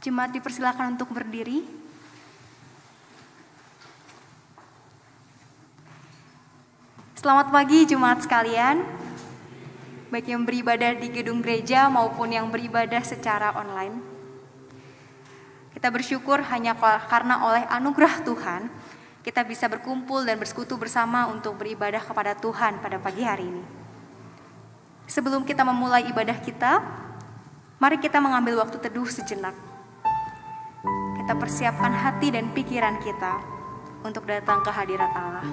Jemaat dipersilakan untuk berdiri. Selamat pagi jemaat sekalian, baik yang beribadah di gedung gereja maupun yang beribadah secara online. Kita bersyukur hanya karena oleh anugerah Tuhan, kita bisa berkumpul dan bersekutu bersama untuk beribadah kepada Tuhan pada pagi hari ini. Sebelum kita memulai ibadah kita, mari kita mengambil waktu teduh sejenak. Kita persiapkan hati dan pikiran kita untuk datang ke hadirat Allah.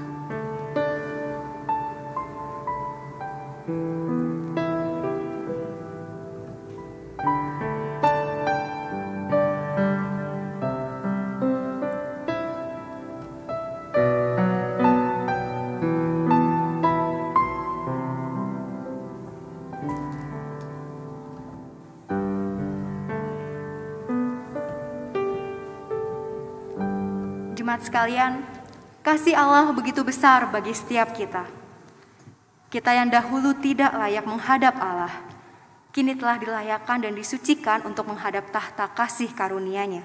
Jemaat sekalian, kasih Allah begitu besar bagi setiap kita. Kita yang dahulu tidak layak menghadap Allah, kini telah dilayakkan dan disucikan untuk menghadap tahta kasih karunia-Nya.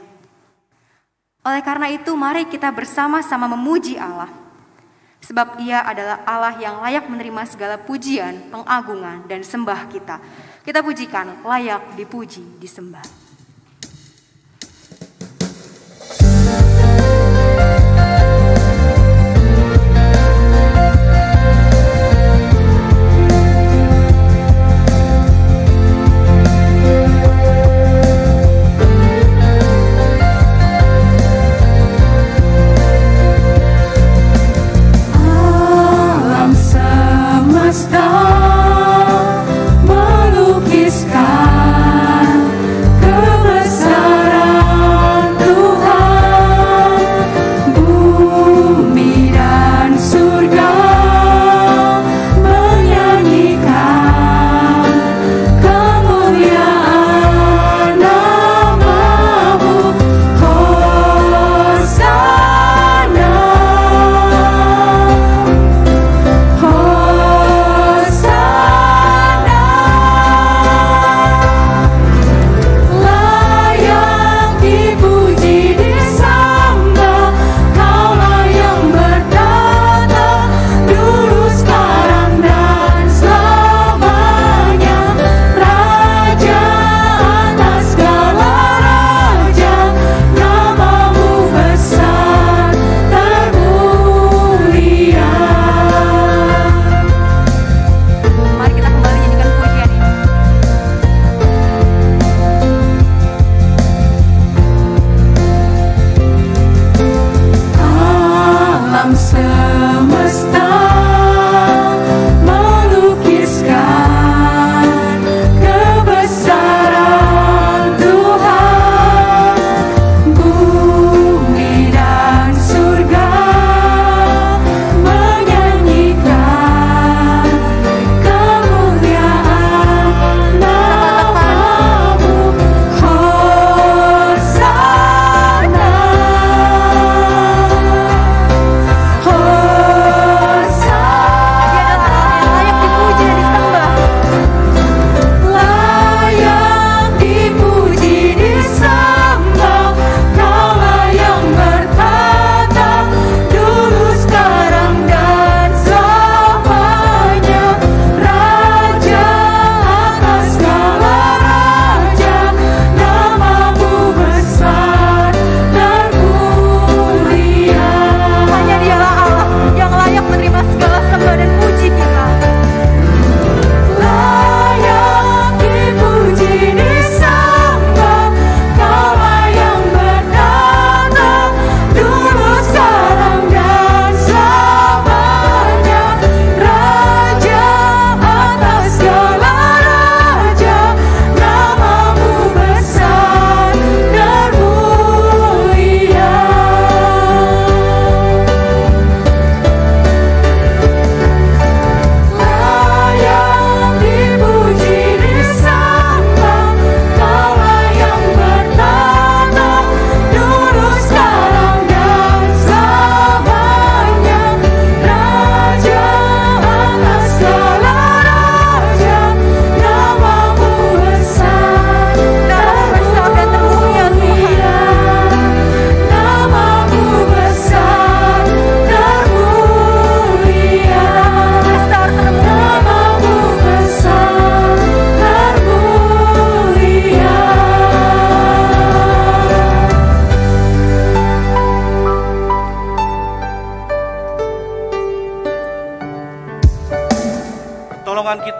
Oleh karena itu, mari kita bersama-sama memuji Allah, sebab Ia adalah Allah yang layak menerima segala pujian, pengagungan, dan sembah kita. Kita pujikan, layak dipuji, disembah. Melukiskan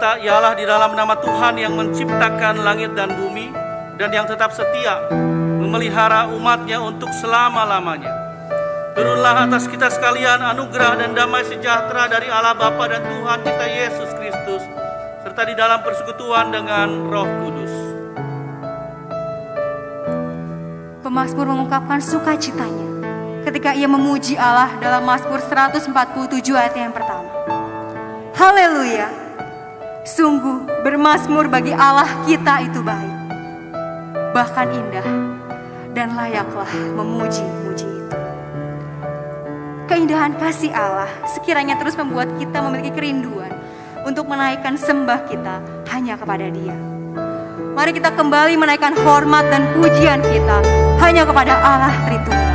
kita ialah di dalam nama Tuhan yang menciptakan langit dan bumi dan yang tetap setia memelihara umatnya untuk selama-lamanya. Turunlah atas kita sekalian anugerah dan damai sejahtera dari Allah Bapa dan Tuhan kita Yesus Kristus, serta di dalam persekutuan dengan Roh Kudus. Pemazmur mengungkapkan sukacitanya ketika ia memuji Allah dalam Mazmur 147 ayat yang pertama. Haleluya, sungguh bermazmur bagi Allah kita itu baik, bahkan indah, dan layaklah memuji-muji itu. Keindahan kasih Allah sekiranya terus membuat kita memiliki kerinduan untuk menaikkan sembah kita hanya kepada Dia. Mari kita kembali menaikkan hormat dan pujian kita hanya kepada Allah Tritunggal.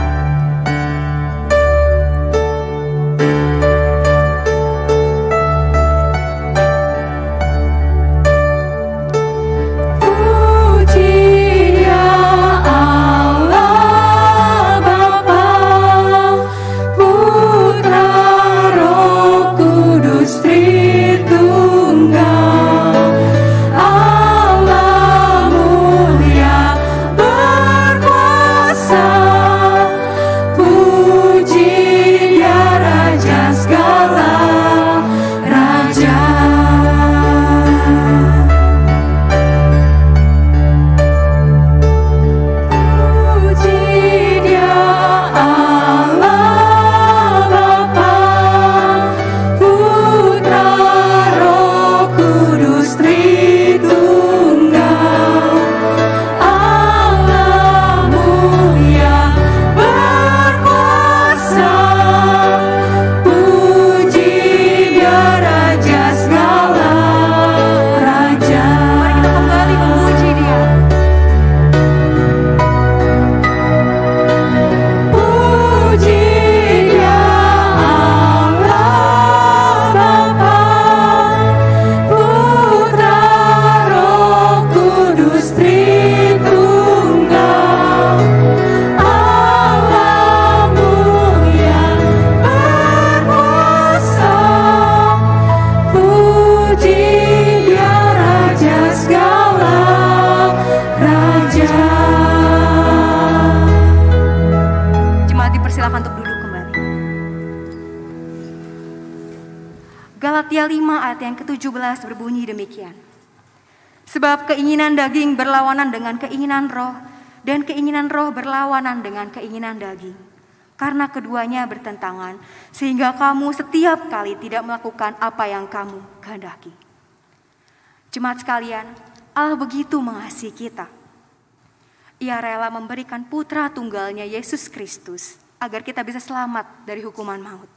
Galatia 5 ayat yang ke-17 berbunyi demikian. Sebab keinginan daging berlawanan dengan keinginan roh, dan keinginan roh berlawanan dengan keinginan daging. Karena keduanya bertentangan, sehingga kamu setiap kali tidak melakukan apa yang kamu kehendaki. Jemaat sekalian, Allah begitu mengasihi kita. Ia rela memberikan putra tunggalnya Yesus Kristus, agar kita bisa selamat dari hukuman maut.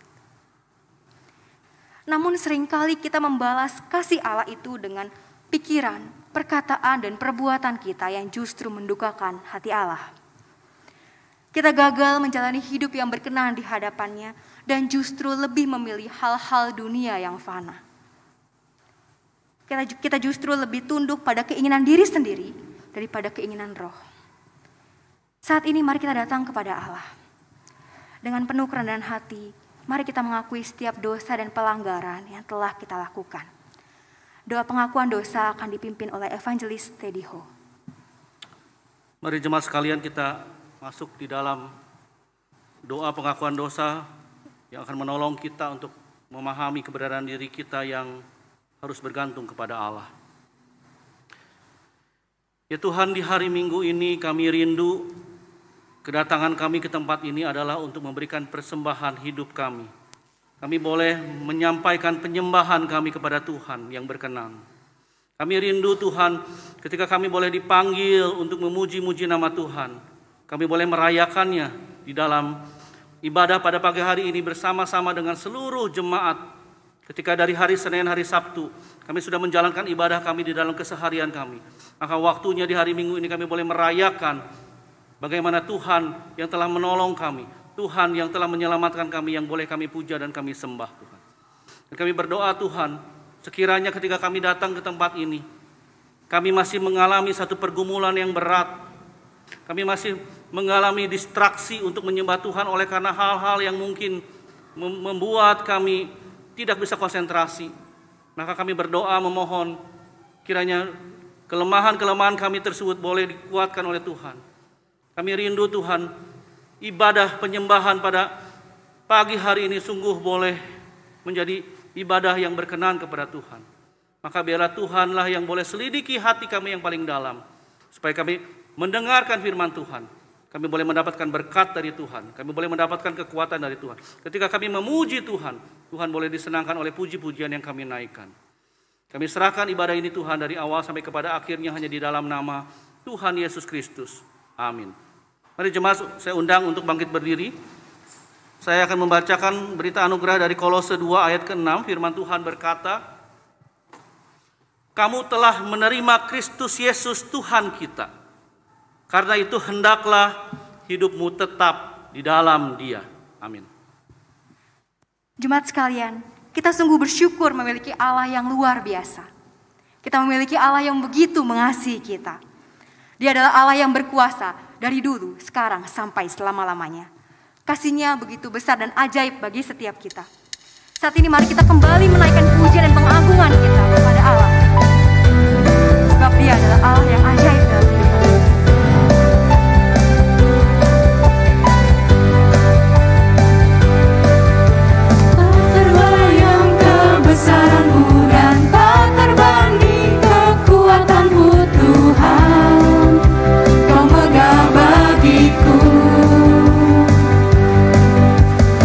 Namun seringkali kita membalas kasih Allah itu dengan pikiran, perkataan, dan perbuatan kita yang justru mendukakan hati Allah. Kita gagal menjalani hidup yang berkenan di hadapannya dan justru lebih memilih hal-hal dunia yang fana. Kita justru lebih tunduk pada keinginan diri sendiri daripada keinginan roh. Saat ini mari kita datang kepada Allah. Dengan penuh kerendahan hati, mari kita mengakui setiap dosa dan pelanggaran yang telah kita lakukan. Doa pengakuan dosa akan dipimpin oleh Evangelis Teddy Ho. Mari jemaat sekalian kita masuk di dalam doa pengakuan dosa yang akan menolong kita untuk memahami keberadaan diri kita yang harus bergantung kepada Allah. Ya Tuhan, di hari Minggu ini kami rindu. Kedatangan kami ke tempat ini adalah untuk memberikan persembahan hidup kami. Kami boleh menyampaikan penyembahan kami kepada Tuhan yang berkenan. Kami rindu Tuhan ketika kami boleh dipanggil untuk memuji-muji nama Tuhan. Kami boleh merayakannya di dalam ibadah pada pagi hari ini bersama-sama dengan seluruh jemaat. Ketika dari hari Senin, hari Sabtu, kami sudah menjalankan ibadah kami di dalam keseharian kami. Maka waktunya di hari Minggu ini kami boleh merayakan bagaimana Tuhan yang telah menolong kami, Tuhan yang telah menyelamatkan kami, yang boleh kami puja dan kami sembah Tuhan. Dan kami berdoa Tuhan, sekiranya ketika kami datang ke tempat ini, kami masih mengalami satu pergumulan yang berat. Kami masih mengalami distraksi untuk menyembah Tuhan oleh karena hal-hal yang mungkin membuat kami tidak bisa konsentrasi. Maka kami berdoa memohon kiranya kelemahan-kelemahan kami tersebut boleh dikuatkan oleh Tuhan. Kami rindu Tuhan, ibadah penyembahan pada pagi hari ini sungguh boleh menjadi ibadah yang berkenan kepada Tuhan. Maka biarlah Tuhanlah yang boleh selidiki hati kami yang paling dalam, supaya kami mendengarkan firman Tuhan. Kami boleh mendapatkan berkat dari Tuhan. Kami boleh mendapatkan kekuatan dari Tuhan. Ketika kami memuji Tuhan, Tuhan boleh disenangkan oleh puji-pujian yang kami naikkan. Kami serahkan ibadah ini Tuhan dari awal sampai kepada akhirnya hanya di dalam nama Tuhan Yesus Kristus. Amin. Mari jemaat, saya undang untuk bangkit berdiri. Saya akan membacakan berita anugerah dari Kolose 2 ayat ke-6. Firman Tuhan berkata, "Kamu telah menerima Kristus Yesus Tuhan kita. Karena itu hendaklah hidupmu tetap di dalam Dia." Amin. Jemaat sekalian, kita sungguh bersyukur memiliki Allah yang luar biasa. Kita memiliki Allah yang begitu mengasihi kita. Dia adalah Allah yang berkuasa dari dulu, sekarang, sampai selama-lamanya. Kasih-Nya begitu besar dan ajaib bagi setiap kita. Saat ini mari kita kembali menaikkan pujian dan pengagungan kita kepada Allah. Sebab Dia adalah Allah yang ajaib dalam hidup kita. Kebesaran-Mu dan tak terbanding kekuatan-Mu Tuhan, Kau megah bagiku.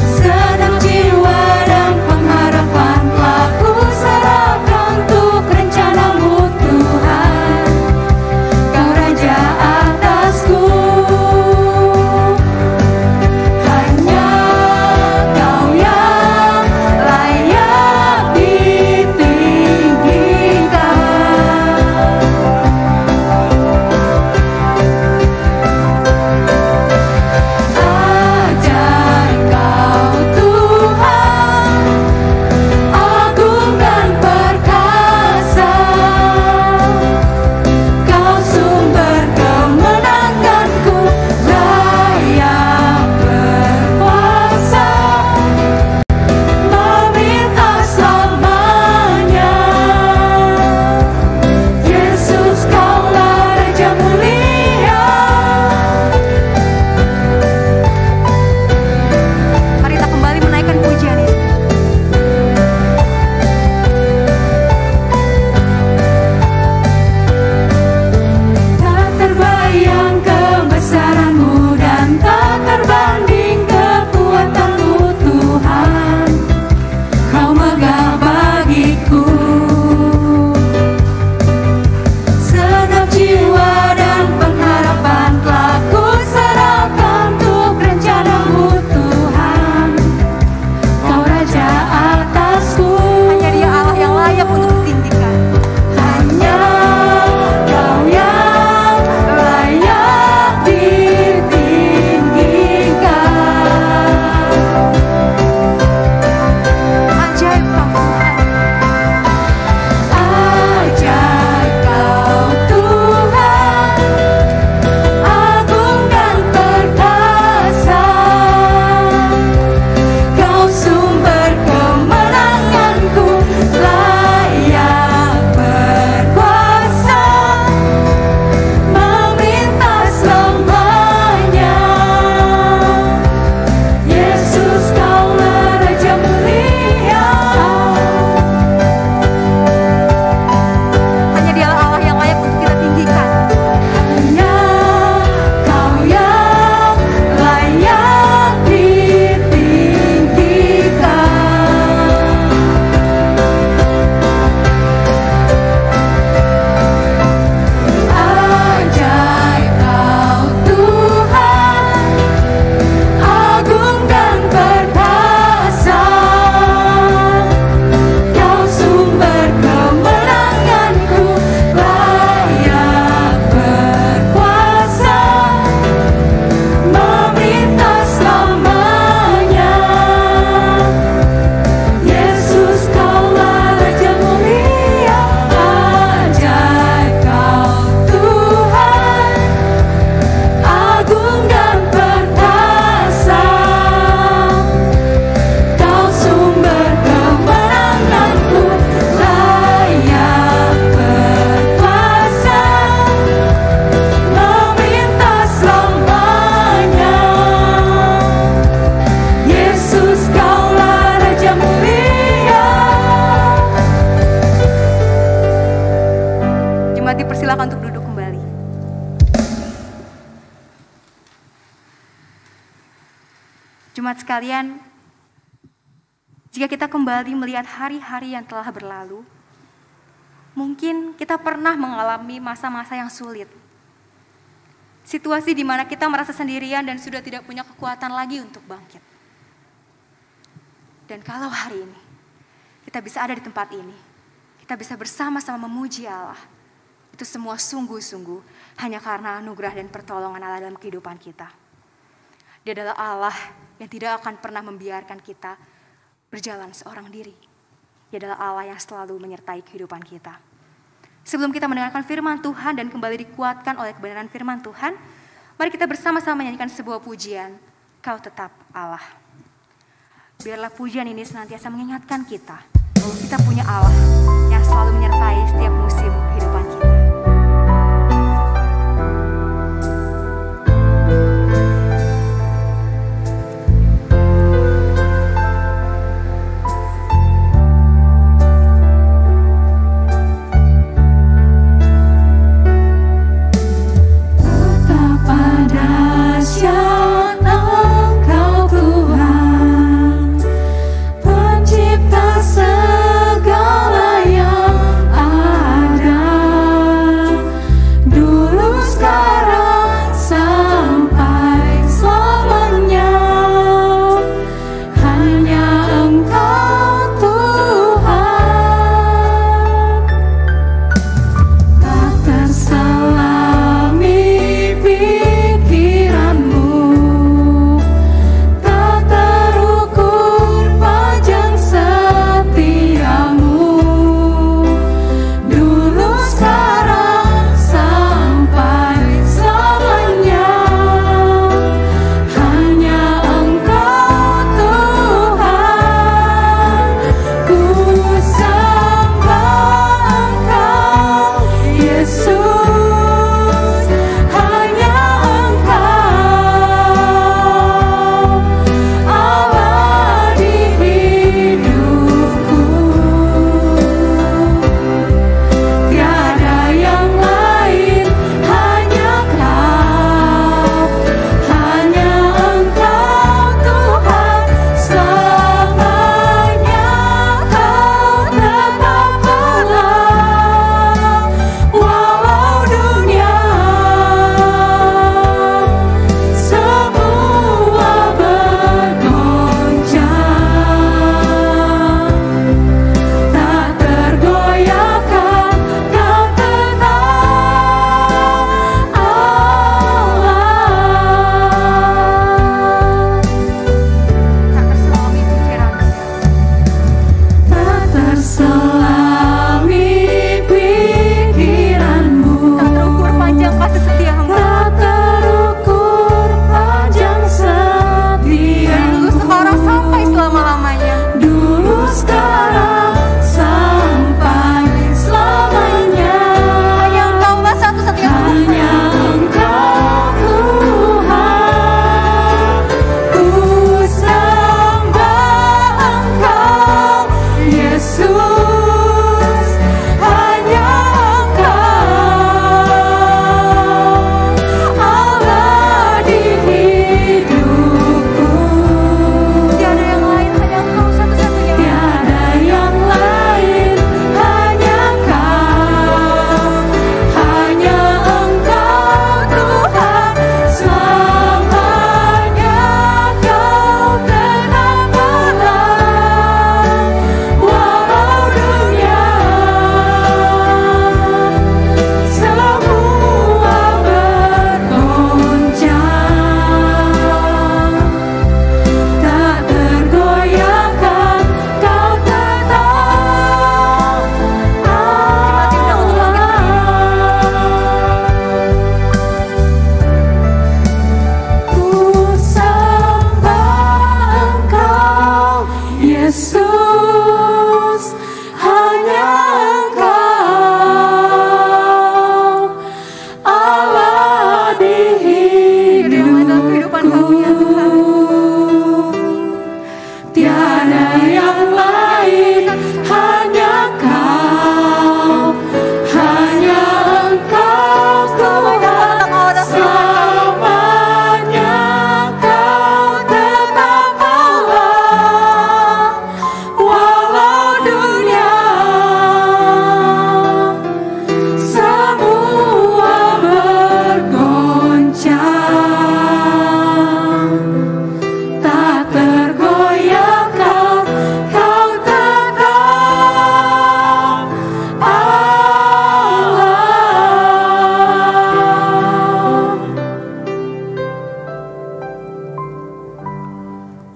Segenap jiwa dan pengharapan telah Ku serahkan untuk rencana-Mu Tuhan. Jemaat sekalian, jika kita kembali melihat hari-hari yang telah berlalu, mungkin kita pernah mengalami masa-masa yang sulit. Situasi di mana kita merasa sendirian dan sudah tidak punya kekuatan lagi untuk bangkit. Dan kalau hari ini kita bisa ada di tempat ini, kita bisa bersama-sama memuji Allah, itu semua sungguh-sungguh hanya karena anugerah dan pertolongan Allah dalam kehidupan kita. Dia adalah Allah yang tidak akan pernah membiarkan kita berjalan seorang diri. Dia adalah Allah yang selalu menyertai kehidupan kita. Sebelum kita mendengarkan firman Tuhan dan kembali dikuatkan oleh kebenaran firman Tuhan, mari kita bersama-sama menyanyikan sebuah pujian, Kau Tetap Allah. Biarlah pujian ini senantiasa mengingatkan kita bahwa kita punya Allah yang selalu menyertai setiap musim kehidupan kita. Segala yang ada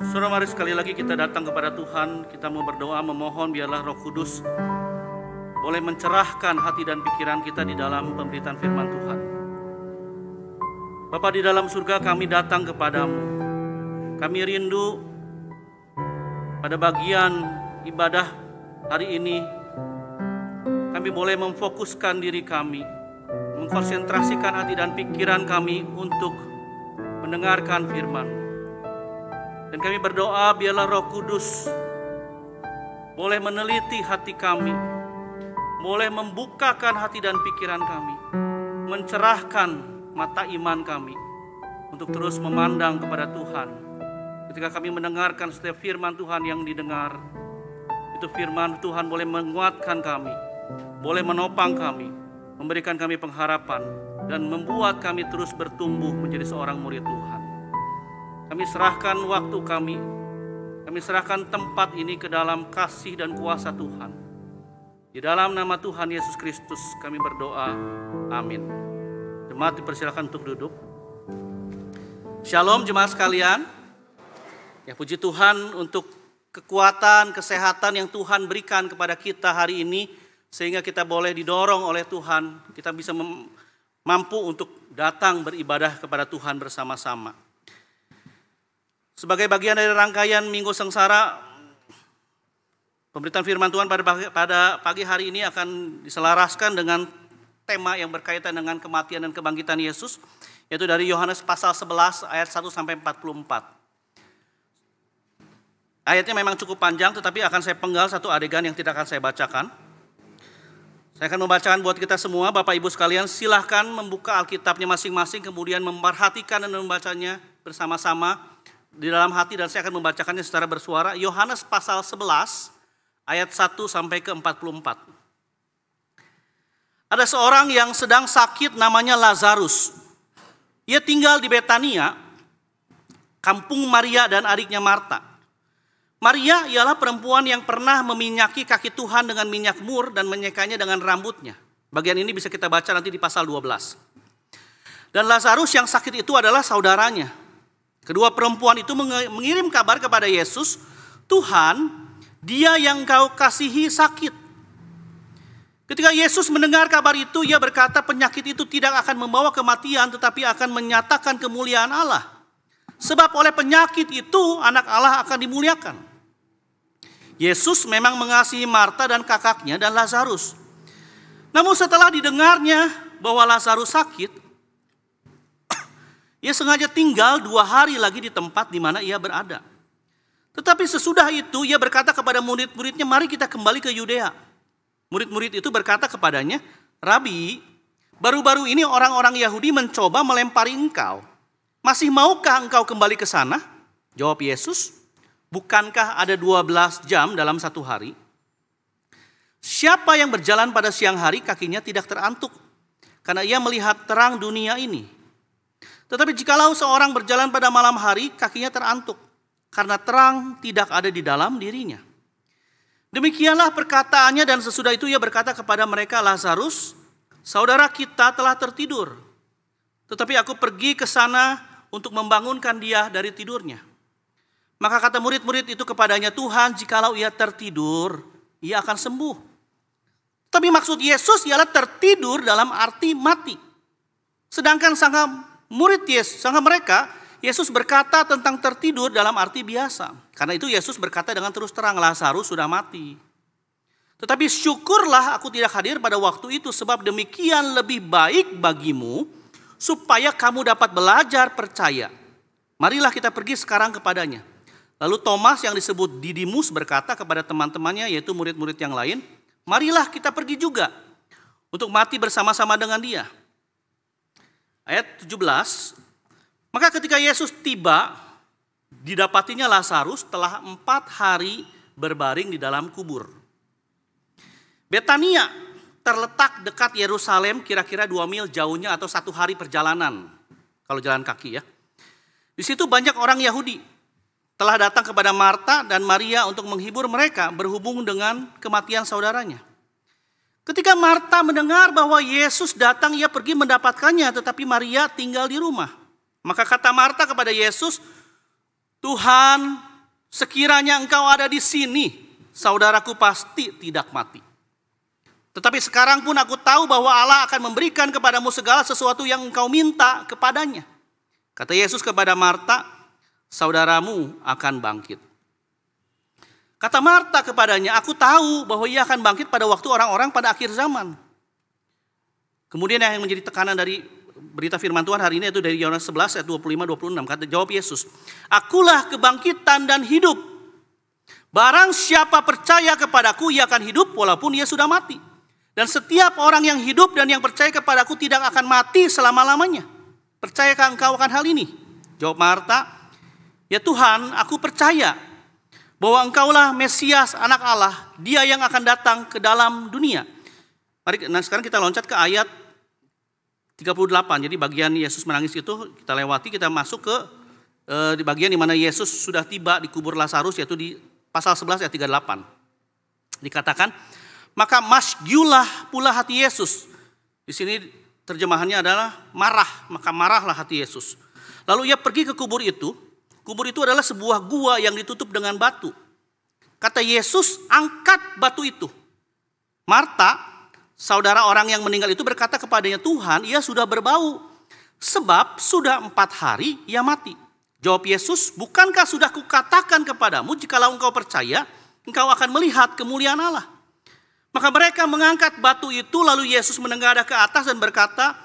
Saudara, mari sekali lagi kita datang kepada Tuhan. Kita mau berdoa, memohon biarlah Roh Kudus boleh mencerahkan hati dan pikiran kita di dalam pemberitaan firman Tuhan. Bapa di dalam surga, kami datang kepadamu. Kami rindu pada bagian ibadah hari ini, kami boleh memfokuskan diri kami, mengkonsentrasikan hati dan pikiran kami untuk mendengarkan firman. Dan kami berdoa biarlah Roh Kudus boleh meneliti hati kami, boleh membukakan hati dan pikiran kami, mencerahkan mata iman kami untuk terus memandang kepada Tuhan. Ketika kami mendengarkan setiap firman Tuhan yang didengar, itu firman Tuhan boleh menguatkan kami, boleh menopang kami, memberikan kami pengharapan, dan membuat kami terus bertumbuh menjadi seorang murid Tuhan. Kami serahkan waktu kami serahkan tempat ini ke dalam kasih dan kuasa Tuhan. Di dalam nama Tuhan Yesus Kristus kami berdoa, amin. Jemaat dipersilakan untuk duduk. Shalom jemaat sekalian. Ya, puji Tuhan untuk kekuatan, kesehatan yang Tuhan berikan kepada kita hari ini, sehingga kita boleh didorong oleh Tuhan, kita bisa mampu untuk datang beribadah kepada Tuhan bersama-sama. Sebagai bagian dari rangkaian Minggu Sengsara, pemberitaan firman Tuhan pada pagi hari ini akan diselaraskan dengan tema yang berkaitan dengan kematian dan kebangkitan Yesus, yaitu dari Yohanes pasal 11 ayat 1 sampai 44. Ayatnya memang cukup panjang, tetapi akan saya penggal satu adegan yang tidak akan saya bacakan. Saya akan membacakan buat kita semua. Bapak Ibu sekalian, silahkan membuka Alkitabnya masing-masing, kemudian memperhatikan dan membacanya bersama-sama di dalam hati, dan saya akan membacakannya secara bersuara. Yohanes pasal 11 ayat 1 sampai ke 44. Ada seorang yang sedang sakit namanya Lazarus. Ia tinggal di Betania, kampung Maria dan adiknya Marta. Maria ialah perempuan yang pernah meminyaki kaki Tuhan dengan minyak mur dan menyekanya dengan rambutnya. Bagian ini bisa kita baca nanti di pasal 12. Dan Lazarus yang sakit itu adalah saudaranya. Kedua perempuan itu mengirim kabar kepada Yesus, Tuhan, dia yang kau kasihi sakit. Ketika Yesus mendengar kabar itu, ia berkata penyakit itu tidak akan membawa kematian, tetapi akan menyatakan kemuliaan Allah. Sebab oleh penyakit itu anak Allah akan dimuliakan. Yesus memang mengasihi Marta dan kakaknya dan Lazarus. Namun setelah didengarnya bahwa Lazarus sakit, ia sengaja tinggal 2 hari lagi di tempat di mana ia berada. Tetapi sesudah itu ia berkata kepada murid-muridnya, mari kita kembali ke Yudea. Murid-murid itu berkata kepadanya, Rabi, baru-baru ini orang-orang Yahudi mencoba melempari engkau. Masih maukah engkau kembali ke sana? Jawab Yesus, bukankah ada 12 jam dalam satu hari? Siapa yang berjalan pada siang hari kakinya tidak terantuk, karena ia melihat terang dunia ini. Tetapi jikalau seorang berjalan pada malam hari, kakinya terantuk, karena terang tidak ada di dalam dirinya. Demikianlah perkataannya, dan sesudah itu ia berkata kepada mereka, Lazarus, saudara kita telah tertidur. Tetapi aku pergi ke sana untuk membangunkan dia dari tidurnya. Maka kata murid-murid itu kepadanya, Tuhan, jikalau ia tertidur, ia akan sembuh. Tapi maksud Yesus ialah tertidur dalam arti mati. Sedangkan sangka mereka, Yesus berkata tentang tertidur dalam arti biasa. Karena itu Yesus berkata dengan terus terang, Lazarus sudah mati. Tetapi syukurlah aku tidak hadir pada waktu itu, sebab demikian lebih baik bagimu, supaya kamu dapat belajar percaya. Marilah kita pergi sekarang kepadanya. Lalu Thomas yang disebut Didimus berkata kepada teman-temannya, yaitu murid-murid yang lain, marilah kita pergi juga untuk mati bersama-sama dengan dia. Ayat 17, maka ketika Yesus tiba, didapatinya Lazarus telah 4 hari berbaring di dalam kubur. Betania terletak dekat Yerusalem, kira-kira 2 mil jauhnya atau 1 hari perjalanan, kalau jalan kaki ya. Di situ banyak orang Yahudi telah datang kepada Marta dan Maria untuk menghibur mereka berhubung dengan kematian saudaranya. Ketika Marta mendengar bahwa Yesus datang, ia pergi mendapatkannya, tetapi Maria tinggal di rumah. Maka kata Marta kepada Yesus, Tuhan, sekiranya engkau ada di sini, saudaraku pasti tidak mati. Tetapi sekarang pun aku tahu bahwa Allah akan memberikan kepadamu segala sesuatu yang engkau minta kepadanya. Kata Yesus kepada Marta, saudaramu akan bangkit. Kata Marta kepadanya, aku tahu bahwa ia akan bangkit pada waktu orang-orang pada akhir zaman. Kemudian yang menjadi tekanan dari berita firman Tuhan hari ini itu dari Yohanes 11 ayat 25-26. Kata jawab Yesus, akulah kebangkitan dan hidup. Barang siapa percaya kepadaku, ia akan hidup walaupun ia sudah mati. Dan setiap orang yang hidup dan yang percaya kepadaku tidak akan mati selama-lamanya. Percayakah engkau akan hal ini? Jawab Marta, ya Tuhan, aku percaya bahwa engkaulah Mesias, anak Allah, dia yang akan datang ke dalam dunia. Mari, nah sekarang kita loncat ke ayat 38. Jadi bagian Yesus menangis itu kita lewati, kita masuk ke di bagian di mana Yesus sudah tiba di kubur Lazarus, yaitu di pasal 11 ayat 38. Dikatakan, maka masgyulah pula hati Yesus. Di sini terjemahannya adalah marah, maka marahlah hati Yesus. Lalu ia pergi ke kubur itu. Kubur itu adalah sebuah gua yang ditutup dengan batu. Kata Yesus, angkat batu itu. Marta, saudara orang yang meninggal itu berkata kepadanya, Tuhan, ia sudah berbau, sebab sudah 4 hari ia mati. Jawab Yesus, bukankah sudah kukatakan kepadamu, jikalau engkau percaya, engkau akan melihat kemuliaan Allah. Maka mereka mengangkat batu itu, lalu Yesus menengadah ke atas dan berkata,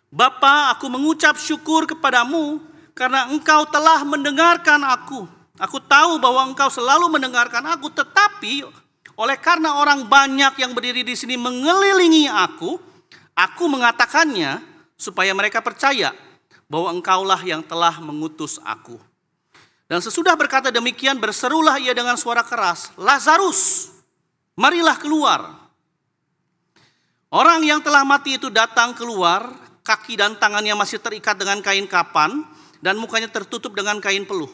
Bapa, aku mengucap syukur kepadamu, karena engkau telah mendengarkan aku. Aku tahu bahwa engkau selalu mendengarkan aku, tetapi oleh karena orang banyak yang berdiri di sini mengelilingi aku mengatakannya supaya mereka percaya bahwa engkaulah yang telah mengutus aku. Dan sesudah berkata demikian, berserulah ia dengan suara keras, Lazarus, marilah keluar. Orang yang telah mati itu datang keluar, kaki dan tangannya masih terikat dengan kain kapan, dan mukanya tertutup dengan kain peluh.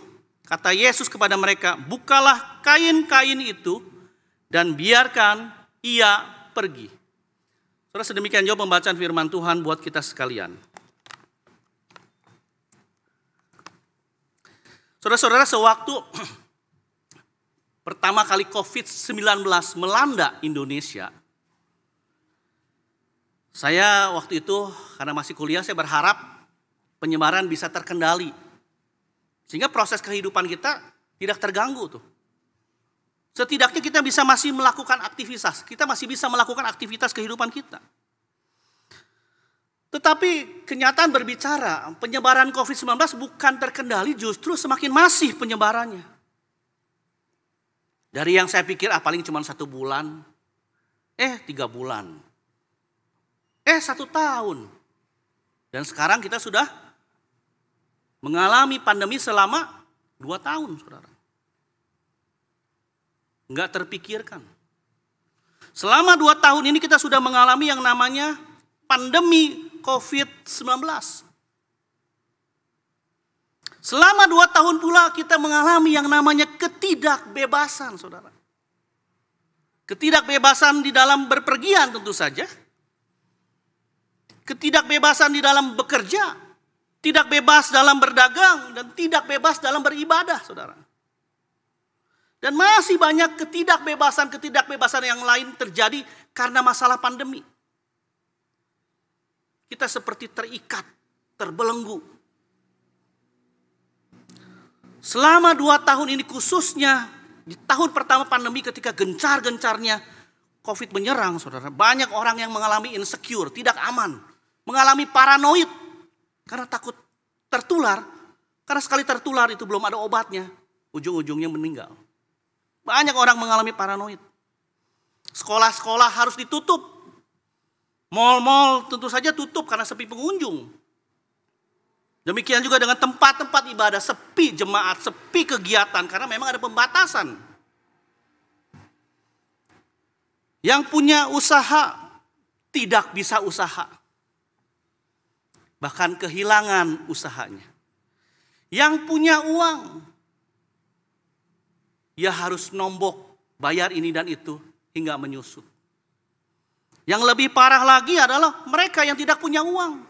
Kata Yesus kepada mereka, bukalah kain-kain itu, dan biarkan ia pergi. Saudara, sedemikian jauh pembacaan firman Tuhan buat kita sekalian. Saudara-saudara, sewaktu pertama kali COVID-19 melanda Indonesia, saya waktu itu karena masih kuliah, saya berharap penyebaran bisa terkendali. Sehingga proses kehidupan kita tidak terganggu tuh. Setidaknya kita bisa masih melakukan aktivitas. Kita masih bisa melakukan aktivitas kehidupan kita. Tetapi kenyataan berbicara, penyebaran COVID-19 bukan terkendali, justru semakin masif penyebarannya. Dari yang saya pikir paling cuma 1 bulan, 3 bulan, 1 tahun. Dan sekarang kita sudah mengalami pandemi selama 2 tahun, saudara. Enggak terpikirkan. Selama 2 tahun ini kita sudah mengalami yang namanya pandemi COVID-19. Selama 2 tahun pula kita mengalami yang namanya ketidakbebasan, saudara. Ketidakbebasan di dalam berpergian tentu saja. Ketidakbebasan di dalam bekerja. Tidak bebas dalam berdagang dan tidak bebas dalam beribadah, saudara. Dan masih banyak ketidakbebasan yang lain terjadi karena masalah pandemi. Kita seperti terikat, terbelenggu. Selama 2 tahun ini khususnya di tahun pertama pandemi ketika gencar-gencarnya COVID menyerang, saudara. Banyak orang yang mengalami insecure, tidak aman. Mengalami paranoid karena takut tertular. Karena sekali tertular itu belum ada obatnya, ujung-ujungnya meninggal. Banyak orang mengalami paranoid. Sekolah-sekolah harus ditutup. Mal-mal tentu saja tutup karena sepi pengunjung. Demikian juga dengan tempat-tempat ibadah, sepi jemaat, sepi kegiatan karena memang ada pembatasan. Yang punya usaha tidak bisa usaha. Bahkan kehilangan usahanya. Yang punya uang, ia harus nombok, bayar ini dan itu hingga menyusut. Yang lebih parah lagi adalah mereka yang tidak punya uang.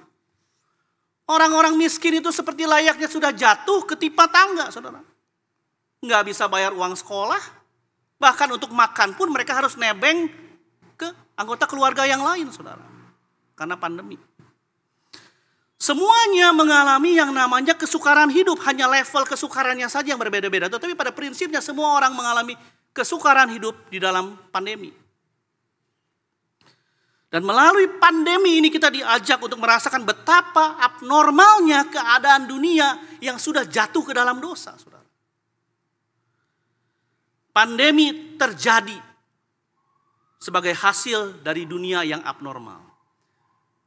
Orang-orang miskin itu seperti layaknya sudah jatuh ketimpa tangga, saudara. nggak bisa bayar uang sekolah, bahkan untuk makan pun mereka harus nebeng ke anggota keluarga yang lain, saudara. Karena pandemi. Semuanya mengalami yang namanya kesukaran hidup, hanya level kesukarannya saja yang berbeda-beda. Tetapi pada prinsipnya semua orang mengalami kesukaran hidup di dalam pandemi. Dan melalui pandemi ini kita diajak untuk merasakan betapa abnormalnya keadaan dunia yang sudah jatuh ke dalam dosa, saudara. Pandemi terjadi sebagai hasil dari dunia yang abnormal.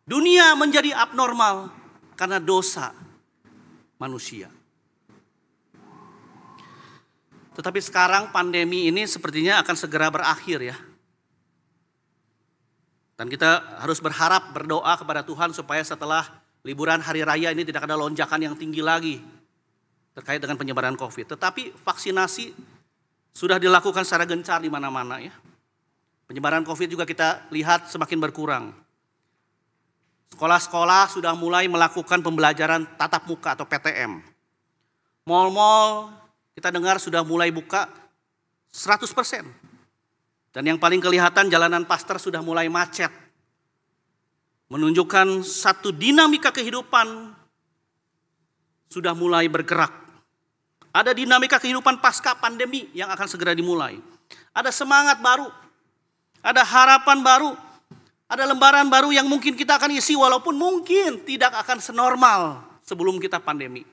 Dunia menjadi abnormal karena dosa manusia. Tetapi sekarang pandemi ini sepertinya akan segera berakhir ya. Dan kita harus berharap, berdoa kepada Tuhan supaya setelah liburan hari raya ini tidak ada lonjakan yang tinggi lagi terkait dengan penyebaran COVID. Tetapi vaksinasi sudah dilakukan secara gencar di mana-mana ya. Penyebaran COVID juga kita lihat semakin berkurang. Sekolah-sekolah sudah mulai melakukan pembelajaran tatap muka atau PTM. Mal-mal kita dengar sudah mulai buka 100%. Dan yang paling kelihatan jalanan Pasteur sudah mulai macet. Menunjukkan satu dinamika kehidupan sudah mulai bergerak. Ada dinamika kehidupan pasca pandemi yang akan segera dimulai. Ada semangat baru, ada harapan baru. Ada lembaran baru yang mungkin kita akan isi walaupun mungkin tidak akan senormal sebelum kita pandemi.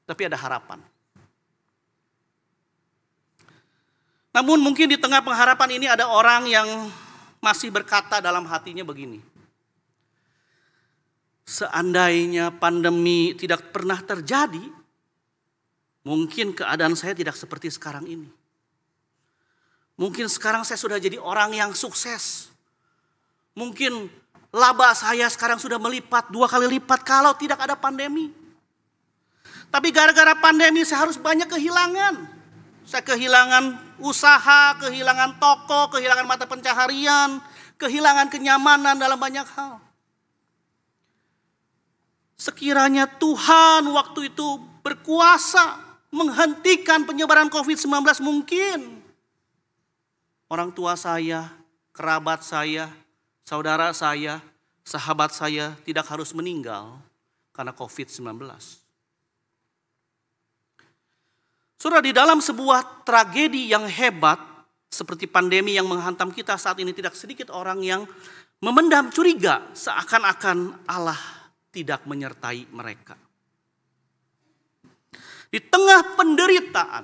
Tapi ada harapan. Namun mungkin di tengah pengharapan ini ada orang yang masih berkata dalam hatinya begini. Seandainya pandemi tidak pernah terjadi, mungkin keadaan saya tidak seperti sekarang ini. Mungkin sekarang saya sudah jadi orang yang sukses. Mungkin laba saya sekarang sudah melipat 2 kali lipat kalau tidak ada pandemi. Tapi gara-gara pandemi saya harus banyak kehilangan. Saya kehilangan usaha, kehilangan toko, kehilangan mata pencaharian, kehilangan kenyamanan dalam banyak hal. Sekiranya Tuhan waktu itu berkuasa menghentikan penyebaran COVID-19 mungkin. Orang tua saya, kerabat saya, saudara saya, sahabat saya tidak harus meninggal karena COVID-19. Saudara, di dalam sebuah tragedi yang hebat seperti pandemi yang menghantam kita saat ini, tidak sedikit orang yang memendam curiga seakan-akan Allah tidak menyertai mereka. Di tengah penderitaan,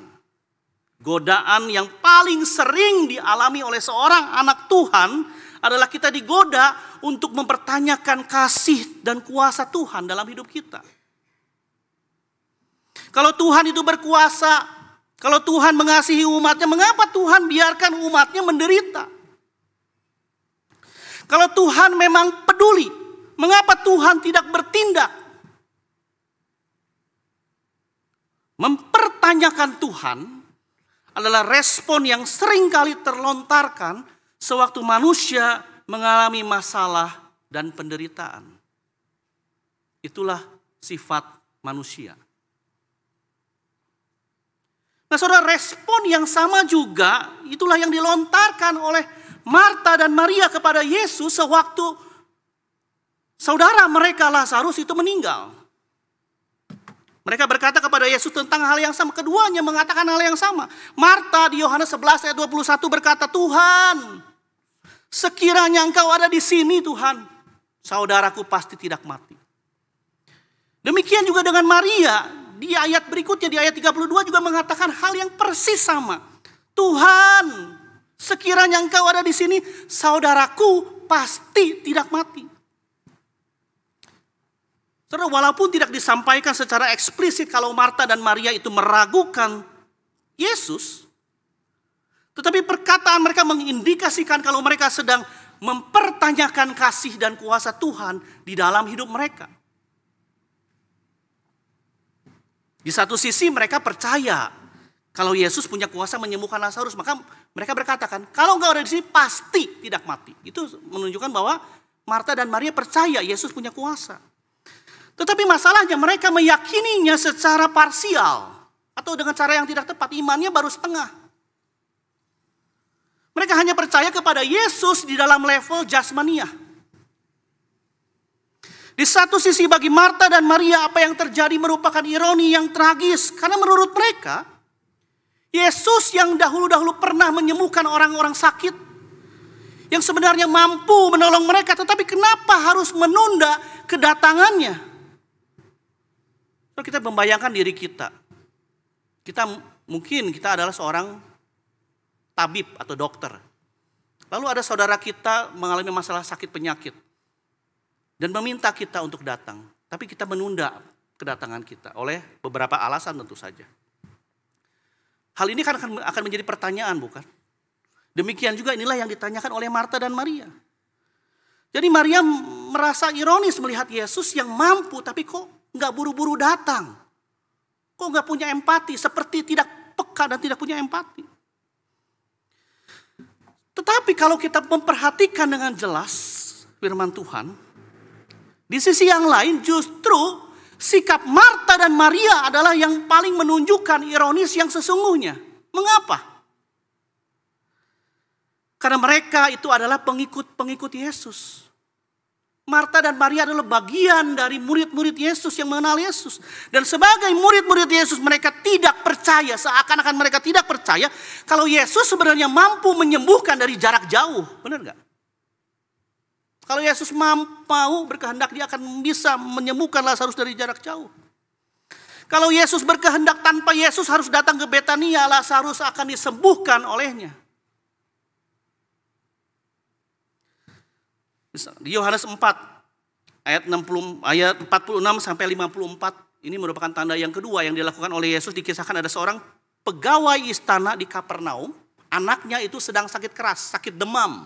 godaan yang paling sering dialami oleh seorang anak Tuhan adalah kita digoda untuk mempertanyakan kasih dan kuasa Tuhan dalam hidup kita. Kalau Tuhan itu berkuasa, kalau Tuhan mengasihi umatnya, mengapa Tuhan biarkan umatnya menderita? Kalau Tuhan memang peduli, mengapa Tuhan tidak bertindak? Mempertanyakan Tuhan adalah respon yang seringkali terlontarkan sewaktu manusia mengalami masalah dan penderitaan. Itulah sifat manusia. Nah saudara, respon yang sama juga itulah yang dilontarkan oleh Marta dan Maria kepada Yesus sewaktu saudara mereka Lazarus itu meninggal. Mereka berkata kepada Yesus tentang hal yang sama. Keduanya mengatakan hal yang sama. Marta di Yohanes 11 ayat 21 berkata, Tuhan, sekiranya Engkau ada di sini Tuhan, saudaraku pasti tidak mati. Demikian juga dengan Maria. Di ayat berikutnya, di ayat 32 juga mengatakan hal yang persis sama. Tuhan, sekiranya Engkau ada di sini, saudaraku pasti tidak mati. Saudara, walaupun tidak disampaikan secara eksplisit kalau Marta dan Maria itu meragukan Yesus, tetapi perkataan mereka mengindikasikan kalau mereka sedang mempertanyakan kasih dan kuasa Tuhan di dalam hidup mereka. Di satu sisi mereka percaya kalau Yesus punya kuasa menyembuhkan Lazarus, maka mereka berkatakan, kalau Engkau ada di sini pasti tidak mati. Itu menunjukkan bahwa Marta dan Maria percaya Yesus punya kuasa. Tetapi masalahnya mereka meyakininya secara parsial. Atau dengan cara yang tidak tepat, imannya baru setengah. Mereka hanya percaya kepada Yesus di dalam level jasmania. Di satu sisi bagi Marta dan Maria apa yang terjadi merupakan ironi yang tragis. Karena menurut mereka, Yesus yang dahulu-dahulu pernah menyembuhkan orang-orang sakit, yang sebenarnya mampu menolong mereka, tetapi kenapa harus menunda kedatangannya? Kalau kita membayangkan diri kita, mungkin kita adalah seorang tabib atau dokter. Lalu ada saudara kita mengalami masalah sakit penyakit dan meminta kita untuk datang, tapi kita menunda kedatangan kita oleh beberapa alasan tentu saja. Hal ini kan akan menjadi pertanyaan, bukan? Demikian juga inilah yang ditanyakan oleh Marta dan Maria. Jadi Maria merasa ironis melihat Yesus yang mampu, tapi kok nggak buru-buru datang? Kok nggak punya empati, seperti tidak peka dan tidak punya empati. Tetapi kalau kita memperhatikan dengan jelas firman Tuhan, di sisi yang lain justru sikap Marta dan Maria adalah yang paling menunjukkan ironis yang sesungguhnya. Mengapa? Karena mereka itu adalah pengikut-pengikut Yesus. Marta dan Maria adalah bagian dari murid-murid Yesus yang mengenal Yesus. Dan sebagai murid-murid Yesus mereka tidak percaya, seakan-akan mereka tidak percaya kalau Yesus sebenarnya mampu menyembuhkan dari jarak jauh. Benar gak? Kalau Yesus mau berkehendak, dia akan bisa menyembuhkan Lazarus dari jarak jauh. Kalau Yesus berkehendak tanpa Yesus harus datang ke Betania, Lazarus akan disembuhkan olehnya. Di Yohanes 4 ayat 46 sampai 54, ini merupakan tanda yang kedua yang dilakukan oleh Yesus. Dikisahkan ada seorang pegawai istana di Kapernaum, anaknya itu sedang sakit keras, sakit demam.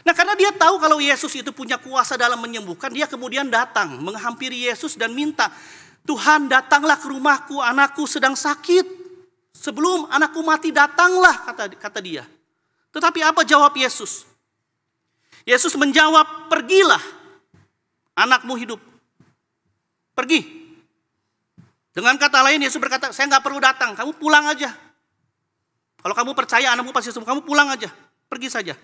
Nah, karena dia tahu kalau Yesus itu punya kuasa dalam menyembuhkan, dia kemudian datang menghampiri Yesus dan minta, "Tuhan, datanglah ke rumahku, anakku sedang sakit. Sebelum anakku mati datanglah," kata dia. Tetapi apa jawab Yesus? Yesus menjawab, "Pergilah, anakmu hidup." Pergi. Dengan kata lain Yesus berkata, "Saya nggak perlu datang, kamu pulang aja. Kalau kamu percaya anakmu pasti sembuh, kamu pulang aja, pergi saja."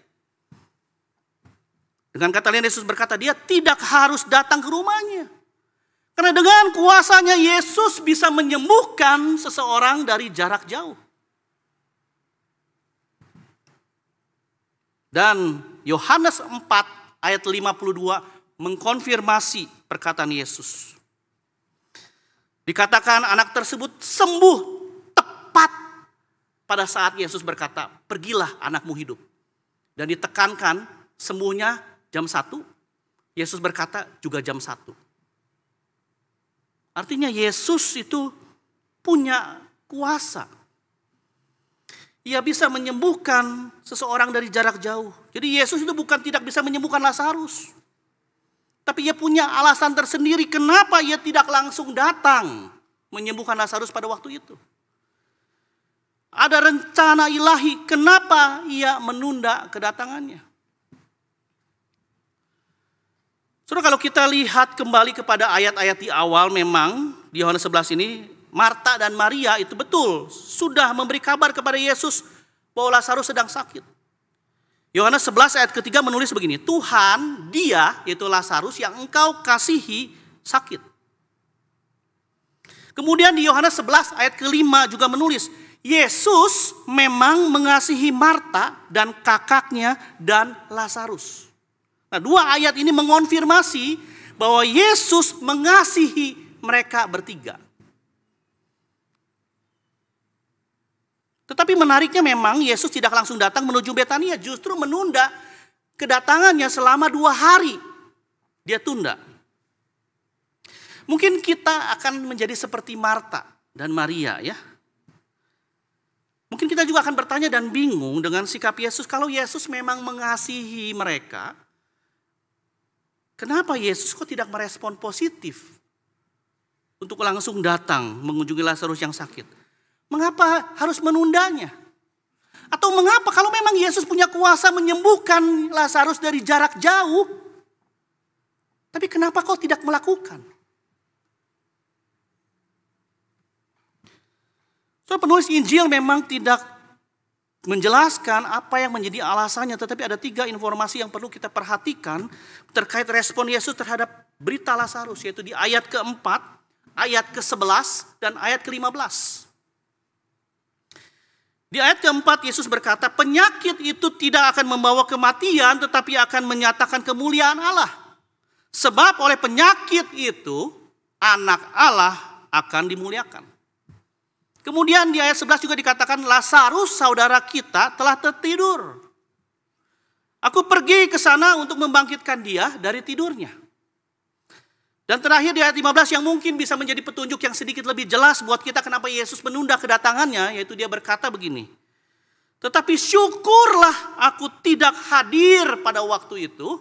Dengan kata lain Yesus berkata, dia tidak harus datang ke rumahnya. Karena dengan kuasanya Yesus bisa menyembuhkan seseorang dari jarak jauh. Dan Yohanes 4 ayat 52 mengkonfirmasi perkataan Yesus. Dikatakan anak tersebut sembuh tepat pada saat Yesus berkata, "Pergilah, anakmu hidup." Dan ditekankan sembuhnya jam 1, Yesus berkata juga jam 1. Artinya Yesus itu punya kuasa. Ia bisa menyembuhkan seseorang dari jarak jauh. Jadi Yesus itu bukan tidak bisa menyembuhkan Lazarus. Tapi ia punya alasan tersendiri kenapa ia tidak langsung datang menyembuhkan Lazarus pada waktu itu. Ada rencana ilahi kenapa ia menunda kedatangannya. Saudara, kalau kita lihat kembali kepada ayat-ayat di awal, memang di Yohanes 11 ini Marta dan Maria itu betul sudah memberi kabar kepada Yesus bahwa Lazarus sedang sakit. Yohanes 11 ayat ketiga menulis begini, "Tuhan, dia yaitu Lazarus yang engkau kasihi sakit." Kemudian di Yohanes 11 ayat kelima juga menulis, Yesus memang mengasihi Marta dan kakaknya dan Lazarus. Nah, dua ayat ini mengonfirmasi bahwa Yesus mengasihi mereka bertiga. Tetapi menariknya memang Yesus tidak langsung datang menuju Betania, justru menunda kedatangannya selama 2 hari. Dia tunda. Mungkin kita akan menjadi seperti Marta dan Maria ya. Mungkin kita juga akan bertanya dan bingung dengan sikap Yesus. Kalau Yesus memang mengasihi mereka, kenapa Yesus kok tidak merespon positif untuk langsung datang mengunjungi Lazarus yang sakit? Mengapa harus menundanya? Atau mengapa kalau memang Yesus punya kuasa menyembuhkan Lazarus dari jarak jauh, tapi kenapa kok tidak melakukan? So, penulis Injil memang tidak menjelaskan apa yang menjadi alasannya, tetapi ada 3 informasi yang perlu kita perhatikan terkait respon Yesus terhadap berita Lazarus, yaitu di ayat keempat, ayat ke-11, dan ayat ke-15. Di ayat keempat Yesus berkata, penyakit itu tidak akan membawa kematian, tetapi akan menyatakan kemuliaan Allah. Sebab oleh penyakit itu, anak Allah akan dimuliakan. Kemudian di ayat 11 juga dikatakan, Lazarus saudara kita telah tertidur. Aku pergi ke sana untuk membangkitkan dia dari tidurnya. Dan terakhir di ayat 15 yang mungkin bisa menjadi petunjuk yang sedikit lebih jelas buat kita kenapa Yesus menunda kedatangannya, yaitu dia berkata begini. Tetapi syukurlah aku tidak hadir pada waktu itu,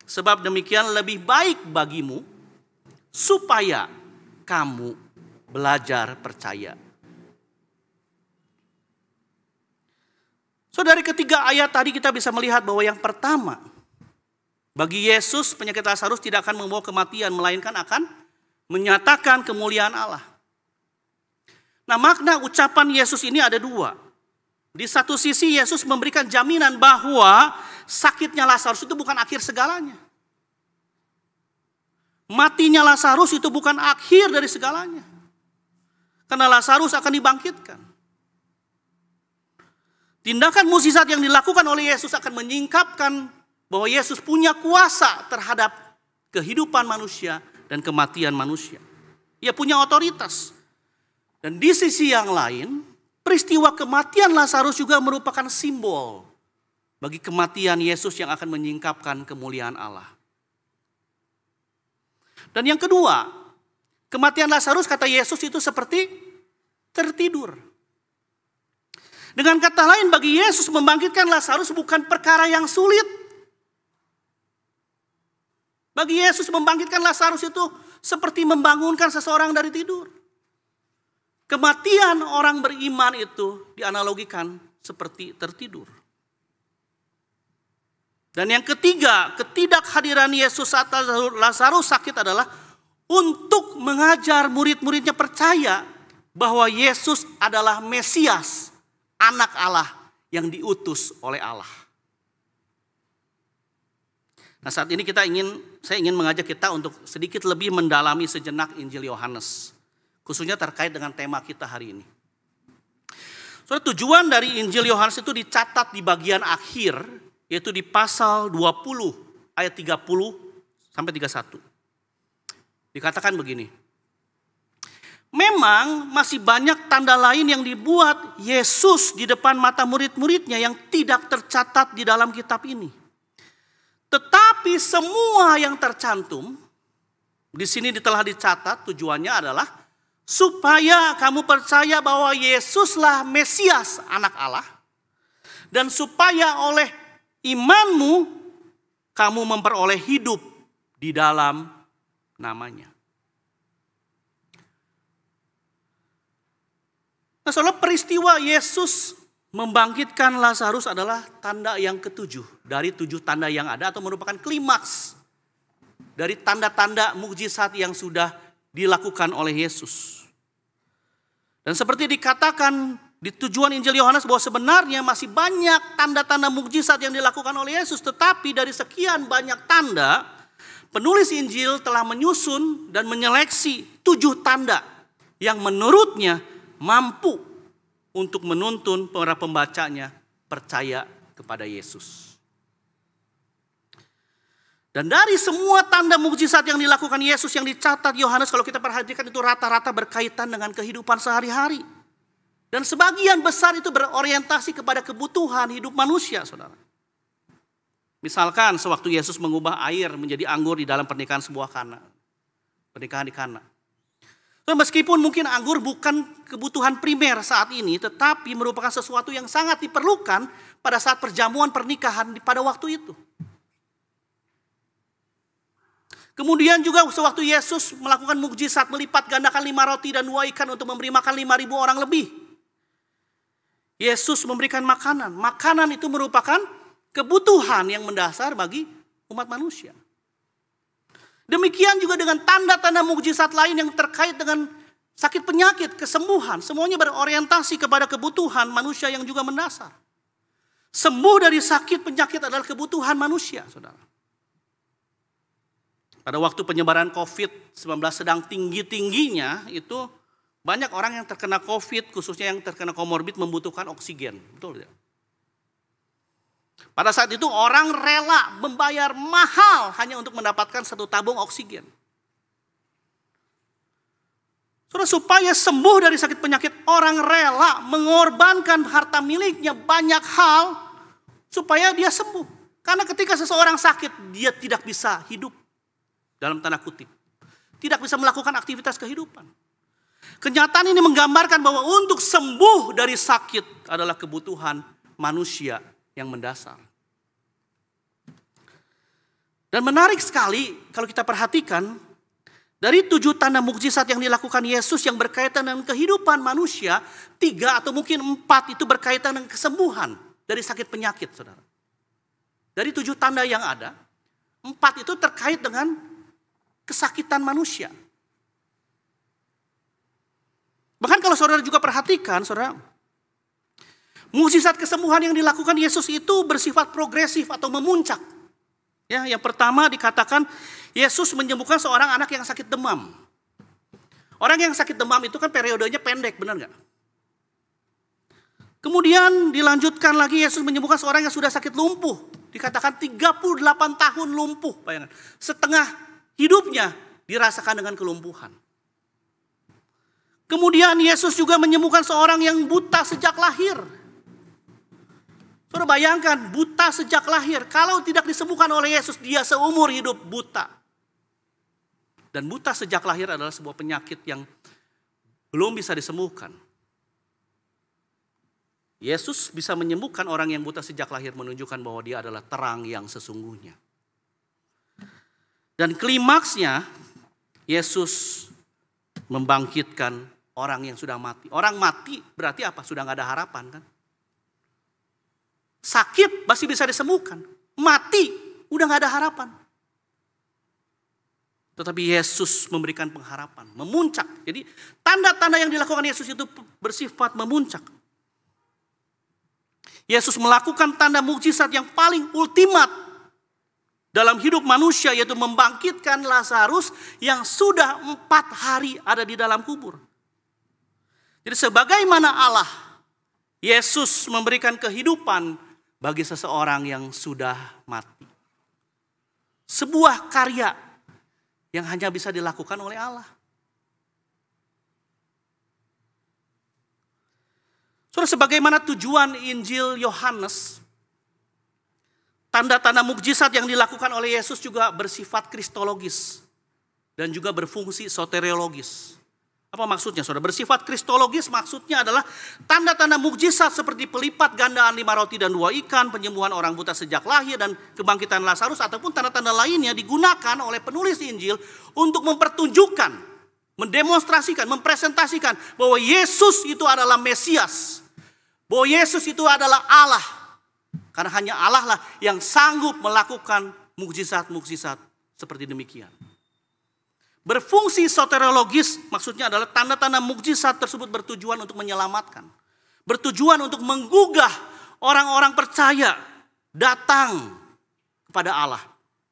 sebab demikian lebih baik bagimu, supaya kamu belajar percaya. So, dari ketiga ayat tadi kita bisa melihat bahwa yang pertama, bagi Yesus penyakit Lazarus tidak akan membawa kematian, melainkan akan menyatakan kemuliaan Allah. Nah, makna ucapan Yesus ini ada 2. Di satu sisi Yesus memberikan jaminan bahwa sakitnya Lazarus itu bukan akhir segalanya. Matinya Lazarus itu bukan akhir dari segalanya. Karena Lazarus akan dibangkitkan. Tindakan mukjizat yang dilakukan oleh Yesus akan menyingkapkan bahwa Yesus punya kuasa terhadap kehidupan manusia dan kematian manusia. Ia punya otoritas. Dan di sisi yang lain, peristiwa kematian Lazarus juga merupakan simbol bagi kematian Yesus yang akan menyingkapkan kemuliaan Allah. Dan yang kedua, kematian Lazarus kata Yesus itu seperti tertidur. Dengan kata lain, bagi Yesus membangkitkan Lazarus bukan perkara yang sulit. Bagi Yesus membangkitkan Lazarus itu seperti membangunkan seseorang dari tidur. Kematian orang beriman itu dianalogikan seperti tertidur. Dan yang ketiga, ketidakhadiran Yesus saat Lazarus sakit adalah untuk mengajar murid-muridnya percaya bahwa Yesus adalah Mesias, anak Allah yang diutus oleh Allah. Nah, saat ini saya ingin mengajak kita untuk sedikit lebih mendalami sejenak Injil Yohanes, khususnya terkait dengan tema kita hari ini. Soalnya tujuan dari Injil Yohanes itu dicatat di bagian akhir, yaitu di pasal 20 ayat 30 sampai 31. Dikatakan begini. Memang masih banyak tanda lain yang dibuat Yesus di depan mata murid-muridnya yang tidak tercatat di dalam kitab ini. Tetapi semua yang tercantum di sini telah dicatat, tujuannya adalah supaya kamu percaya bahwa Yesuslah Mesias, anak Allah, dan supaya oleh imanmu kamu memperoleh hidup di dalam namanya. Nah, soal peristiwa Yesus membangkitkan Lazarus adalah tanda yang ke-7 dari 7 tanda yang ada, atau merupakan klimaks dari tanda-tanda mukjizat yang sudah dilakukan oleh Yesus. Dan seperti dikatakan di tujuan Injil Yohanes bahwa sebenarnya masih banyak tanda-tanda mukjizat yang dilakukan oleh Yesus, tetapi dari sekian banyak tanda, penulis Injil telah menyusun dan menyeleksi 7 tanda yang menurutnya mampu untuk menuntun para pembacanya percaya kepada Yesus. Dan dari semua tanda mukjizat yang dilakukan Yesus yang dicatat Yohanes, kalau kita perhatikan itu rata-rata berkaitan dengan kehidupan sehari-hari. Dan sebagian besar itu berorientasi kepada kebutuhan hidup manusia, saudara. Misalkan sewaktu Yesus mengubah air menjadi anggur di dalam pernikahan pernikahan di Kana. So, meskipun mungkin anggur bukan kebutuhan primer saat ini, tetapi merupakan sesuatu yang sangat diperlukan pada saat perjamuan pernikahan pada waktu itu. Kemudian juga sewaktu Yesus melakukan mukjizat melipat gandakan 5 roti dan 2 ikan untuk memberi makan 5.000 orang lebih. Yesus memberikan makanan. Makanan itu merupakan kebutuhan yang mendasar bagi umat manusia. Demikian juga dengan tanda-tanda mukjizat lain yang terkait dengan sakit penyakit, kesembuhan, semuanya berorientasi kepada kebutuhan manusia yang juga mendasar. Sembuh dari sakit penyakit adalah kebutuhan manusia, saudara. Pada waktu penyebaran COVID-19 sedang tinggi-tingginya, itu banyak orang yang terkena COVID, khususnya yang terkena komorbid membutuhkan oksigen. Betul tidak? Pada saat itu orang rela membayar mahal hanya untuk mendapatkan satu tabung oksigen. Saudara, supaya sembuh dari sakit penyakit, orang rela mengorbankan harta miliknya banyak hal supaya dia sembuh. Karena ketika seseorang sakit, dia tidak bisa hidup, dalam tanda kutip. Tidak bisa melakukan aktivitas kehidupan. Kenyataan ini menggambarkan bahwa untuk sembuh dari sakit adalah kebutuhan manusia yang mendasar. Dan menarik sekali kalau kita perhatikan, dari 7 tanda mukjizat yang dilakukan Yesus yang berkaitan dengan kehidupan manusia, 3 atau mungkin 4 itu berkaitan dengan kesembuhan dari sakit penyakit, saudara. Dari 7 tanda yang ada, 4 itu terkait dengan kesakitan manusia. Bahkan kalau saudara juga perhatikan, saudara, mukjizat kesembuhan yang dilakukan Yesus itu bersifat progresif atau memuncak. Ya, yang pertama dikatakan Yesus menyembuhkan seorang anak yang sakit demam. Orang yang sakit demam itu kan periodenya pendek, benar nggak? Kemudian dilanjutkan lagi Yesus menyembuhkan seorang yang sudah sakit lumpuh. Dikatakan 38 tahun lumpuh, bayangkan. Setengah hidupnya dirasakan dengan kelumpuhan. Kemudian Yesus juga menyembuhkan seorang yang buta sejak lahir. Saudara bayangkan, buta sejak lahir. Kalau tidak disembuhkan oleh Yesus, dia seumur hidup buta. Dan buta sejak lahir adalah sebuah penyakit yang belum bisa disembuhkan. Yesus bisa menyembuhkan orang yang buta sejak lahir, menunjukkan bahwa dia adalah terang yang sesungguhnya. Dan klimaksnya, Yesus membangkitkan orang yang sudah mati. Orang mati berarti apa? Sudah gak ada harapan kan? Sakit masih bisa disembuhkan. Mati udah gak ada harapan. Tetapi Yesus memberikan pengharapan. Memuncak. Jadi tanda-tanda yang dilakukan Yesus itu bersifat memuncak. Yesus melakukan tanda mukjizat yang paling ultimat dalam hidup manusia, yaitu membangkitkan Lazarus yang sudah 4 hari ada di dalam kubur. Jadi sebagaimana Allah, Yesus memberikan kehidupan bagi seseorang yang sudah mati. Sebuah karya yang hanya bisa dilakukan oleh Allah. Saudara, sebagaimana tujuan Injil Yohanes, tanda-tanda mukjizat yang dilakukan oleh Yesus juga bersifat kristologis dan juga berfungsi soteriologis. Apa maksudnya, saudara? Bersifat kristologis maksudnya adalah tanda-tanda mukjizat seperti pelipat gandaan 5 roti dan 2 ikan, penyembuhan orang buta sejak lahir, dan kebangkitan Lazarus, ataupun tanda-tanda lainnya digunakan oleh penulis Injil untuk mempertunjukkan, mendemonstrasikan, mempresentasikan bahwa Yesus itu adalah Mesias. Bahwa Yesus itu adalah Allah. Karena hanya Allah lah yang sanggup melakukan mukjizat-mukjizat seperti demikian. Berfungsi soteriologis maksudnya adalah tanda-tanda mukjizat tersebut bertujuan untuk menyelamatkan. Bertujuan untuk menggugah orang-orang percaya datang kepada Allah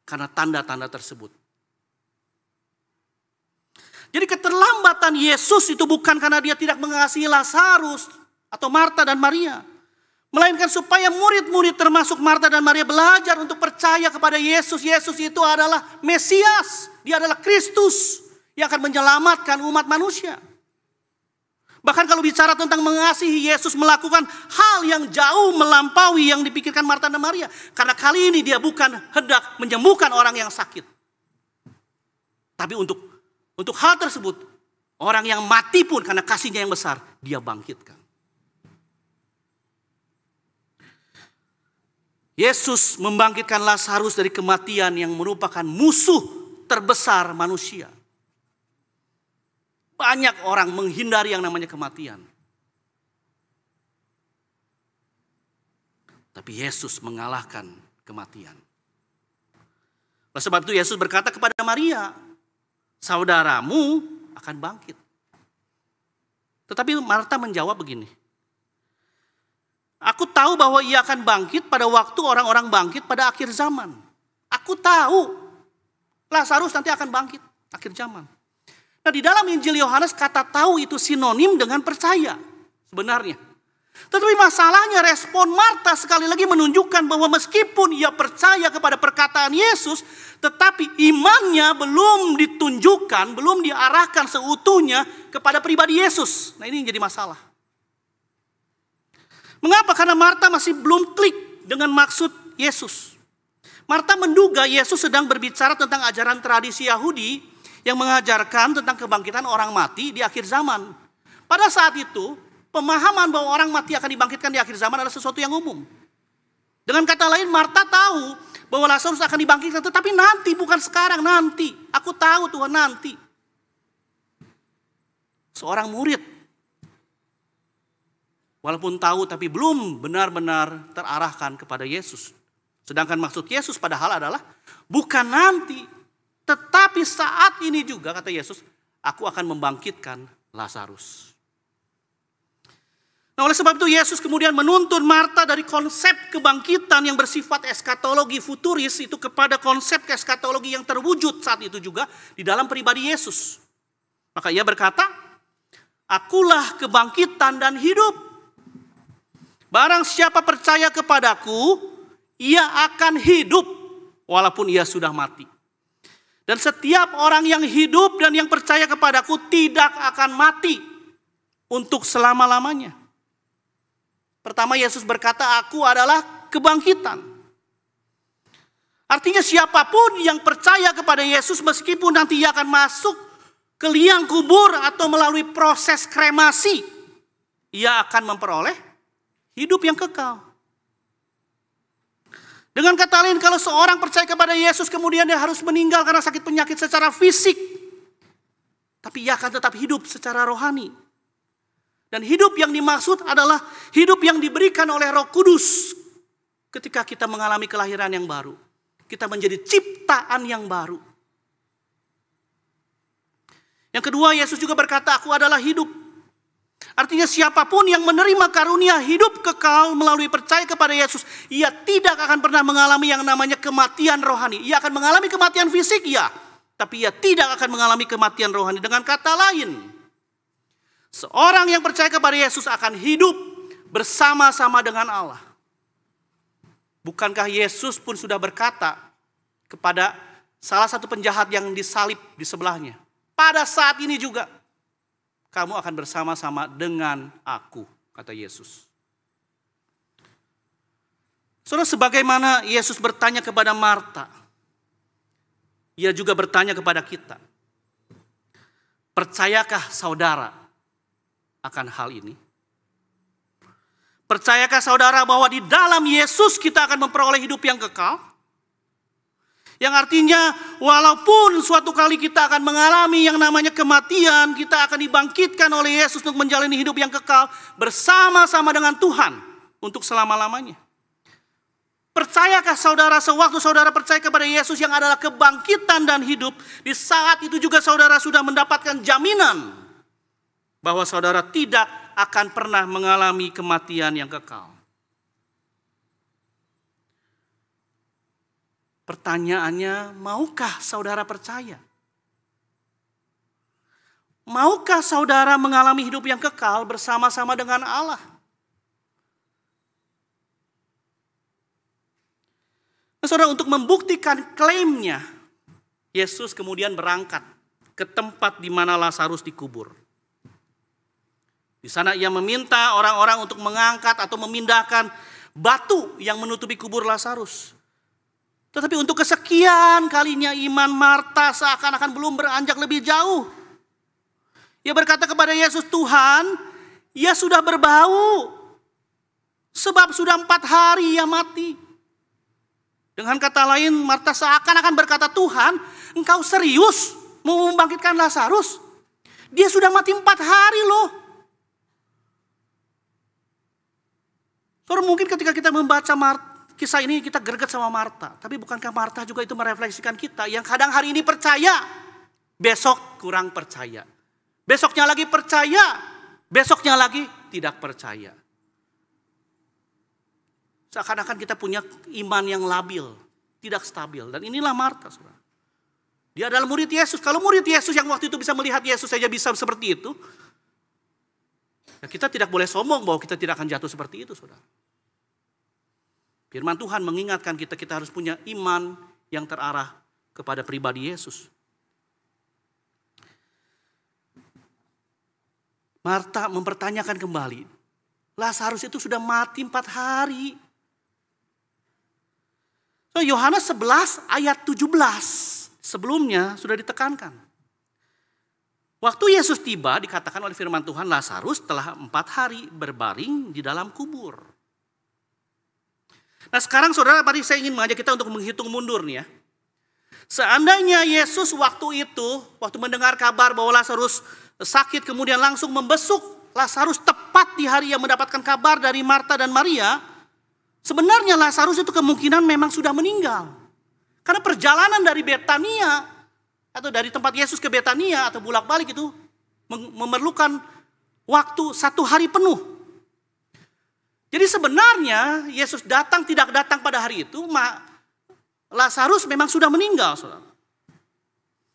karena tanda-tanda tersebut. Jadi keterlambatan Yesus itu bukan karena dia tidak mengasihi Lazarus atau Marta dan Maria. Melainkan supaya murid-murid termasuk Marta dan Maria belajar untuk percaya kepada Yesus. Yesus itu adalah Mesias. Dia adalah Kristus yang akan menyelamatkan umat manusia. Bahkan kalau bicara tentang mengasihi, Yesus melakukan hal yang jauh melampaui yang dipikirkan Marta dan Maria. Karena kali ini dia bukan hendak menyembuhkan orang yang sakit. Tapi untuk hal tersebut, orang yang mati pun karena kasihnya yang besar, dia bangkitkan. Yesus membangkitkan Lazarus dari kematian yang merupakan musuh terbesar manusia. Banyak orang menghindari yang namanya kematian. Tapi Yesus mengalahkan kematian. Oleh sebab itu Yesus berkata kepada Maria, saudaramu akan bangkit. Tetapi Marta menjawab begini. Aku tahu bahwa ia akan bangkit pada waktu orang-orang bangkit pada akhir zaman. Aku tahu Lazarus nanti akan bangkit akhir zaman. Nah, di dalam Injil Yohanes kata tahu itu sinonim dengan percaya sebenarnya. Tetapi masalahnya respon Marta sekali lagi menunjukkan bahwa meskipun ia percaya kepada perkataan Yesus, tetapi imannya belum ditunjukkan, belum diarahkan seutuhnya kepada pribadi Yesus. Nah, ini yang jadi masalah. Mengapa? Karena Marta masih belum klik dengan maksud Yesus. Marta menduga Yesus sedang berbicara tentang ajaran tradisi Yahudi yang mengajarkan tentang kebangkitan orang mati di akhir zaman. Pada saat itu, pemahaman bahwa orang mati akan dibangkitkan di akhir zaman adalah sesuatu yang umum. Dengan kata lain, Marta tahu bahwa Lazarus akan dibangkitkan, tetapi nanti, bukan sekarang, nanti. Aku tahu Tuhan, nanti. Seorang murid, walaupun tahu tapi belum benar-benar terarahkan kepada Yesus. Sedangkan maksud Yesus padahal adalah bukan nanti, tetapi saat ini juga, kata Yesus, aku akan membangkitkan Lazarus. Nah, oleh sebab itu Yesus kemudian menuntun Marta dari konsep kebangkitan yang bersifat eskatologi futuris itu kepada konsep eskatologi yang terwujud saat itu juga di dalam pribadi Yesus. Maka ia berkata, akulah kebangkitan dan hidup. Barang siapa percaya kepadaku, ia akan hidup walaupun ia sudah mati. Dan setiap orang yang hidup dan yang percaya kepadaku tidak akan mati untuk selama-lamanya. Pertama, Yesus berkata, aku adalah kebangkitan. Artinya siapapun yang percaya kepada Yesus, meskipun nanti ia akan masuk ke liang kubur atau melalui proses kremasi, ia akan memperoleh hidup yang kekal. Dengan kata lain, kalau seorang percaya kepada Yesus kemudian dia harus meninggal karena sakit penyakit secara fisik, tapi ia akan tetap hidup secara rohani. Dan hidup yang dimaksud adalah hidup yang diberikan oleh Roh Kudus ketika kita mengalami kelahiran yang baru. Kita menjadi ciptaan yang baru. Yang kedua, Yesus juga berkata, aku adalah hidup. Artinya siapapun yang menerima karunia hidup kekal melalui percaya kepada Yesus, ia tidak akan pernah mengalami yang namanya kematian rohani. Ia akan mengalami kematian fisik, ya, tapi ia tidak akan mengalami kematian rohani. Dengan kata lain, seorang yang percaya kepada Yesus akan hidup bersama-sama dengan Allah. Bukankah Yesus pun sudah berkata kepada salah satu penjahat yang disalib di sebelahnya, pada saat ini juga kamu akan bersama-sama dengan aku, kata Yesus. Saudara, sebagaimana Yesus bertanya kepada Marta, ia juga bertanya kepada kita. Percayakah saudara akan hal ini? Percayakah saudara bahwa di dalam Yesus kita akan memperoleh hidup yang kekal? Yang artinya walaupun suatu kali kita akan mengalami yang namanya kematian, kita akan dibangkitkan oleh Yesus untuk menjalani hidup yang kekal bersama-sama dengan Tuhan untuk selama-lamanya. Percayakah saudara sewaktu saudara percaya kepada Yesus yang adalah kebangkitan dan hidup, di saat itu juga saudara sudah mendapatkan jaminan bahwa saudara tidak akan pernah mengalami kematian yang kekal. Pertanyaannya, maukah saudara percaya? Maukah saudara mengalami hidup yang kekal bersama-sama dengan Allah? Nah, saudara, untuk membuktikan klaimnya, Yesus kemudian berangkat ke tempat di mana Lazarus dikubur. Di sana ia meminta orang-orang untuk mengangkat atau memindahkan batu yang menutupi kubur Lazarus. Tetapi untuk kesekian kalinya iman Marta seakan-akan belum beranjak lebih jauh. Ia berkata kepada Yesus, Tuhan, ia sudah berbau. Sebab sudah 4 hari ia mati. Dengan kata lain, Marta seakan-akan berkata, Tuhan, engkau serius mau membangkitkan Lazarus? Dia sudah mati 4 hari loh. Saudara, mungkin ketika kita membaca kisah ini kita greget sama Marta. Tapi bukankah Marta juga itu merefleksikan kita yang kadang hari ini percaya, besok kurang percaya. Besoknya lagi percaya, Besoknya lagi tidak percaya. Seakan-akan kita punya iman yang labil, tidak stabil. Dan inilah Marta, saudara. Dia adalah murid Yesus. Kalau murid Yesus yang waktu itu bisa melihat Yesus saja bisa seperti itu, ya kita tidak boleh sombong bahwa kita tidak akan jatuh seperti itu, saudara. Firman Tuhan mengingatkan kita harus punya iman yang terarah kepada pribadi Yesus. Marta mempertanyakan kembali, Lazarus itu sudah mati 4 hari. So, Yohanes 11 ayat 17 sebelumnya sudah ditekankan. Waktu Yesus tiba dikatakan oleh firman Tuhan, Lazarus telah 4 hari berbaring di dalam kubur. Nah sekarang saudara, tadi saya ingin mengajak kita untuk menghitung mundur nih ya. Seandainya Yesus waktu itu, waktu mendengar kabar bahwa Lazarus sakit kemudian langsung membesuk Lazarus tepat di hari yang mendapatkan kabar dari Marta dan Maria, sebenarnya Lazarus itu kemungkinan memang sudah meninggal. Karena perjalanan dari Betania atau dari tempat Yesus ke Betania atau bolak-balik itu memerlukan waktu 1 hari penuh. Jadi sebenarnya Yesus datang tidak datang pada hari itu, Lazarus memang sudah meninggal, saudara.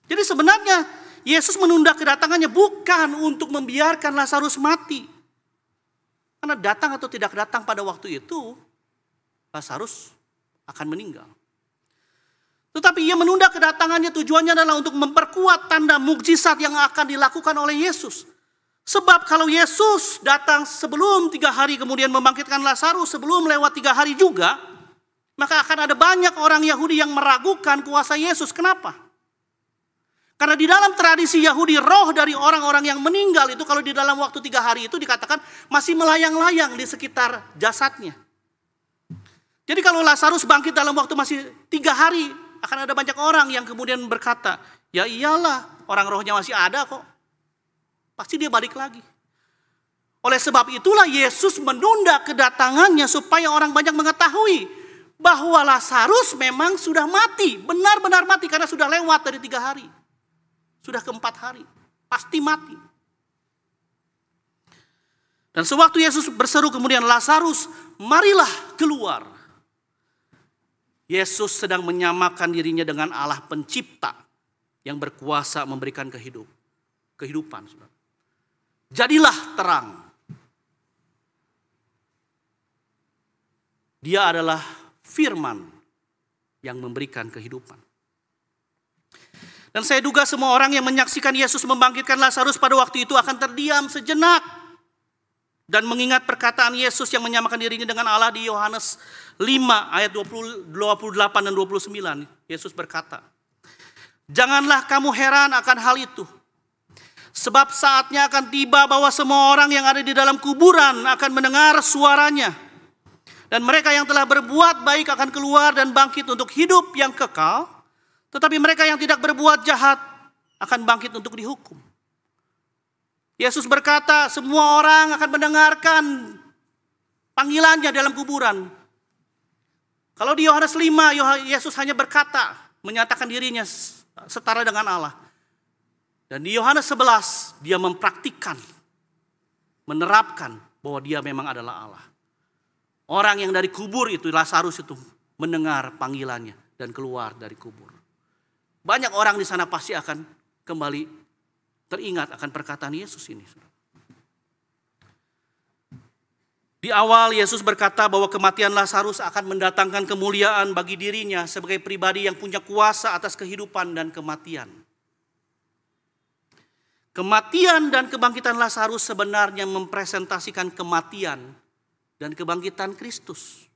Jadi sebenarnya Yesus menunda kedatangannya bukan untuk membiarkan Lazarus mati. Karena datang atau tidak datang pada waktu itu, Lazarus akan meninggal. Tetapi ia menunda kedatangannya tujuannya adalah untuk memperkuat tanda mukjizat yang akan dilakukan oleh Yesus. Sebab kalau Yesus datang sebelum 3 hari kemudian membangkitkan Lazarus sebelum lewat 3 hari juga, maka akan ada banyak orang Yahudi yang meragukan kuasa Yesus. Kenapa? Karena di dalam tradisi Yahudi, roh dari orang-orang yang meninggal itu kalau di dalam waktu 3 hari itu dikatakan masih melayang-layang di sekitar jasadnya. Jadi kalau Lazarus bangkit dalam waktu masih 3 hari, akan ada banyak orang yang kemudian berkata, ya iyalah orang rohnya masih ada kok. Pasti dia balik lagi. Oleh sebab itulah Yesus menunda kedatangannya supaya orang banyak mengetahui bahwa Lazarus memang sudah mati. Benar-benar mati karena sudah lewat dari 3 hari. Sudah ke 4 hari. Pasti mati. Dan sewaktu Yesus berseru kemudian, Lazarus marilah keluar. Yesus sedang menyamakan dirinya dengan Allah pencipta yang berkuasa memberikan kehidupan. Saudara. Jadilah terang. Dia adalah firman yang memberikan kehidupan. Dan saya duga semua orang yang menyaksikan Yesus membangkitkan Lazarus pada waktu itu akan terdiam sejenak. Dan mengingat perkataan Yesus yang menyamakan dirinya dengan Allah di Yohanes 5 ayat 28 dan 29. Yesus berkata, janganlah kamu heran akan hal itu. Sebab saatnya akan tiba bahwa semua orang yang ada di dalam kuburan akan mendengar suaranya. Dan mereka yang telah berbuat baik akan keluar dan bangkit untuk hidup yang kekal. Tetapi mereka yang tidak berbuat jahat akan bangkit untuk dihukum. Yesus berkata semua orang akan mendengarkan panggilannya dalam kuburan. Kalau di Yohanes 5, Yesus hanya berkata, menyatakan dirinya setara dengan Allah. Dan di Yohanes 11 dia mempraktikkan, menerapkan bahwa dia memang adalah Allah. Orang yang dari kubur itu, Lazarus itu mendengar panggilannya dan keluar dari kubur. Banyak orang di sana pasti akan kembali teringat akan perkataan Yesus ini. Di awal Yesus berkata bahwa kematian Lazarus akan mendatangkan kemuliaan bagi dirinya sebagai pribadi yang punya kuasa atas kehidupan dan kematian. Kematian dan kebangkitan Lazarus sebenarnya mempresentasikan kematian dan kebangkitan Kristus.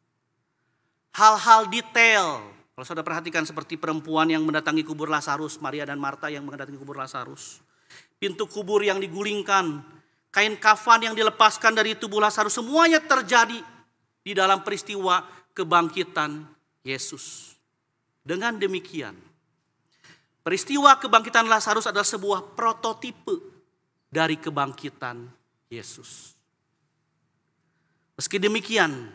Hal-hal detail, kalau saudara perhatikan seperti perempuan yang mendatangi kubur Lazarus, Maria dan Marta yang mendatangi kubur Lazarus. Pintu kubur yang digulingkan, kain kafan yang dilepaskan dari tubuh Lazarus, semuanya terjadi di dalam peristiwa kebangkitan Yesus. Dengan demikian, peristiwa kebangkitan Lazarus adalah sebuah prototipe dari kebangkitan Yesus. Meski demikian,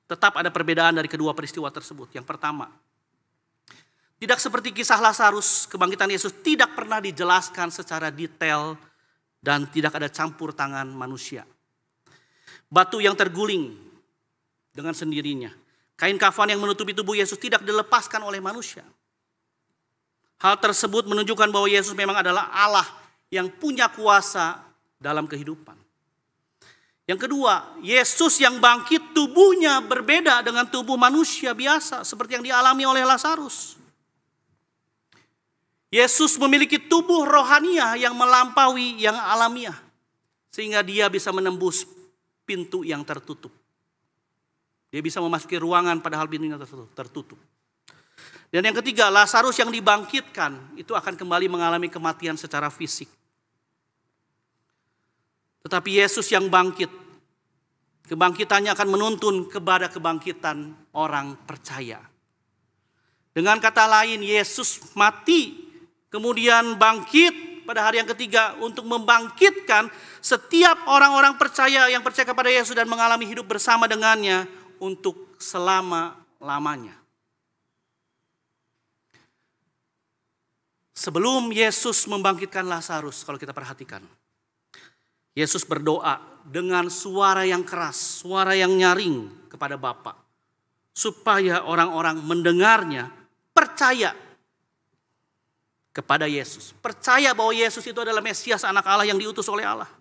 tetap ada perbedaan dari kedua peristiwa tersebut. Yang pertama, tidak seperti kisah Lazarus, kebangkitan Yesus tidak pernah dijelaskan secara detail dan tidak ada campur tangan manusia. Batu yang terguling dengan sendirinya. Kain kafan yang menutupi tubuh Yesus tidak dilepaskan oleh manusia. Hal tersebut menunjukkan bahwa Yesus memang adalah Allah yang punya kuasa dalam kehidupan. Yang kedua, Yesus yang bangkit tubuhnya berbeda dengan tubuh manusia biasa seperti yang dialami oleh Lazarus. Yesus memiliki tubuh rohaniah yang melampaui yang alamiah sehingga dia bisa menembus pintu yang tertutup. Dia bisa memasuki ruangan padahal pintunya tertutup. Dan yang ketiga, Lazarus yang dibangkitkan itu akan kembali mengalami kematian secara fisik. Tetapi Yesus yang bangkit, kebangkitannya akan menuntun kepada kebangkitan orang percaya. Dengan kata lain, Yesus mati, kemudian bangkit pada hari yang ketiga untuk membangkitkan setiap orang-orang percaya yang percaya kepada Yesus dan mengalami hidup bersama dengannya untuk selama-lamanya. Sebelum Yesus membangkitkan Lazarus, kalau kita perhatikan, Yesus berdoa dengan suara yang keras, suara yang nyaring kepada Bapa, supaya orang-orang mendengarnya percaya kepada Yesus. Percaya bahwa Yesus itu adalah Mesias, anak Allah yang diutus oleh Allah.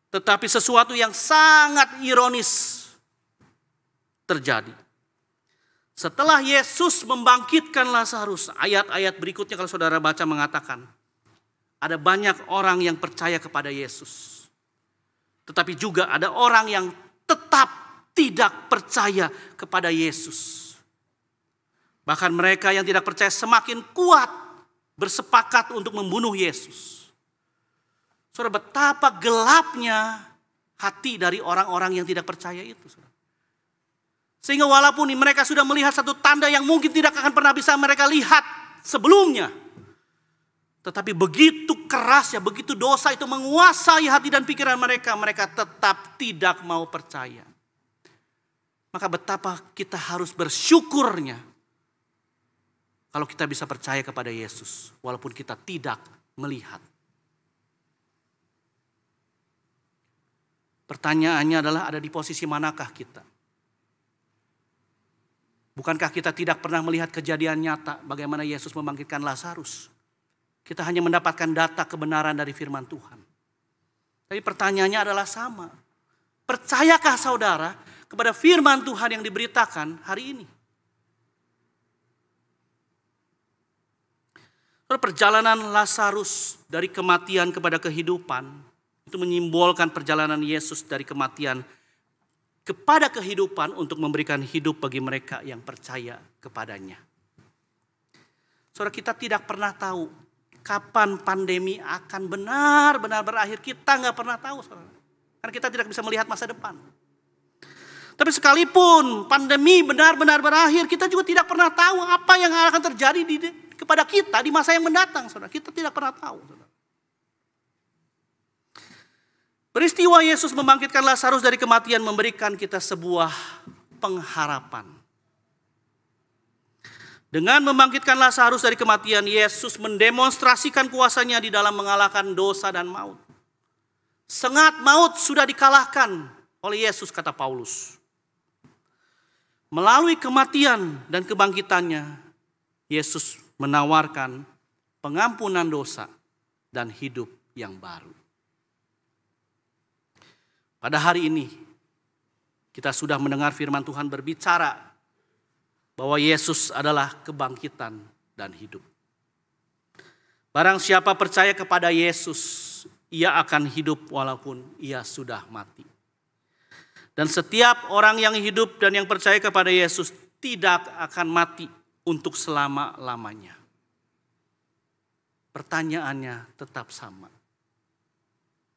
Tetapi sesuatu yang sangat ironis terjadi. Setelah Yesus membangkitkan Lazarus, ayat-ayat berikutnya kalau saudara baca mengatakan, ada banyak orang yang percaya kepada Yesus. Tetapi juga ada orang yang tetap tidak percaya kepada Yesus. Bahkan mereka yang tidak percaya semakin kuat bersepakat untuk membunuh Yesus. Saudara, betapa gelapnya hati dari orang-orang yang tidak percaya itu. Saudara. Sehingga walaupun mereka sudah melihat satu tanda yang mungkin tidak akan pernah bisa mereka lihat sebelumnya. Tetapi begitu kerasnya, begitu dosa itu menguasai hati dan pikiran mereka, mereka tetap tidak mau percaya. Maka betapa kita harus bersyukurnya kalau kita bisa percaya kepada Yesus, walaupun kita tidak melihat. Pertanyaannya adalah ada di posisi manakah kita? Bukankah kita tidak pernah melihat kejadian nyata bagaimana Yesus membangkitkan Lazarus? Kita hanya mendapatkan data kebenaran dari firman Tuhan. Tapi pertanyaannya adalah sama. Percayakah saudara kepada firman Tuhan yang diberitakan hari ini? Perjalanan Lazarus dari kematian kepada kehidupan itu menyimbolkan perjalanan Yesus dari kematian kepada kehidupan untuk memberikan hidup bagi mereka yang percaya kepadanya. Saudara, kita tidak pernah tahu kapan pandemi akan benar-benar berakhir. Kita nggak pernah tahu, saudara. Karena kita tidak bisa melihat masa depan. Tapi sekalipun pandemi benar-benar berakhir, kita juga tidak pernah tahu apa yang akan terjadi kepada kita di masa yang mendatang, saudara. Kita tidak pernah tahu, saudara. Peristiwa Yesus membangkitkan Lazarus dari kematian memberikan kita sebuah pengharapan. Dengan membangkitkan Lazarus dari kematian, Yesus mendemonstrasikan kuasanya di dalam mengalahkan dosa dan maut. Sengat maut sudah dikalahkan oleh Yesus, kata Paulus. Melalui kematian dan kebangkitannya, Yesus menawarkan pengampunan dosa dan hidup yang baru. Pada hari ini, kita sudah mendengar firman Tuhan berbicara bahwa Yesus adalah kebangkitan dan hidup. Barang siapa percaya kepada Yesus, ia akan hidup walaupun ia sudah mati. Dan setiap orang yang hidup dan yang percaya kepada Yesus tidak akan mati untuk selama-lamanya. Pertanyaannya tetap sama.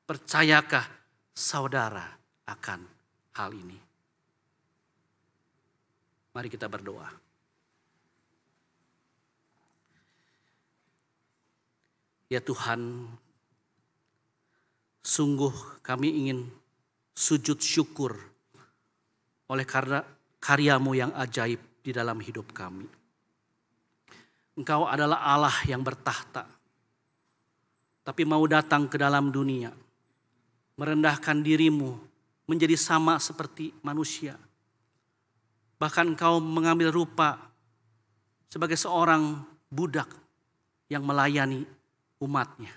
Percayakah saudara akan hal ini? Mari kita berdoa. Ya Tuhan, sungguh kami ingin sujud syukur oleh karena karya-Mu yang ajaib di dalam hidup kami. Engkau adalah Allah yang bertahta. tapi mau datang ke dalam dunia, merendahkan dirimu menjadi sama seperti manusia. Bahkan Engkau mengambil rupa sebagai seorang budak yang melayani umatnya.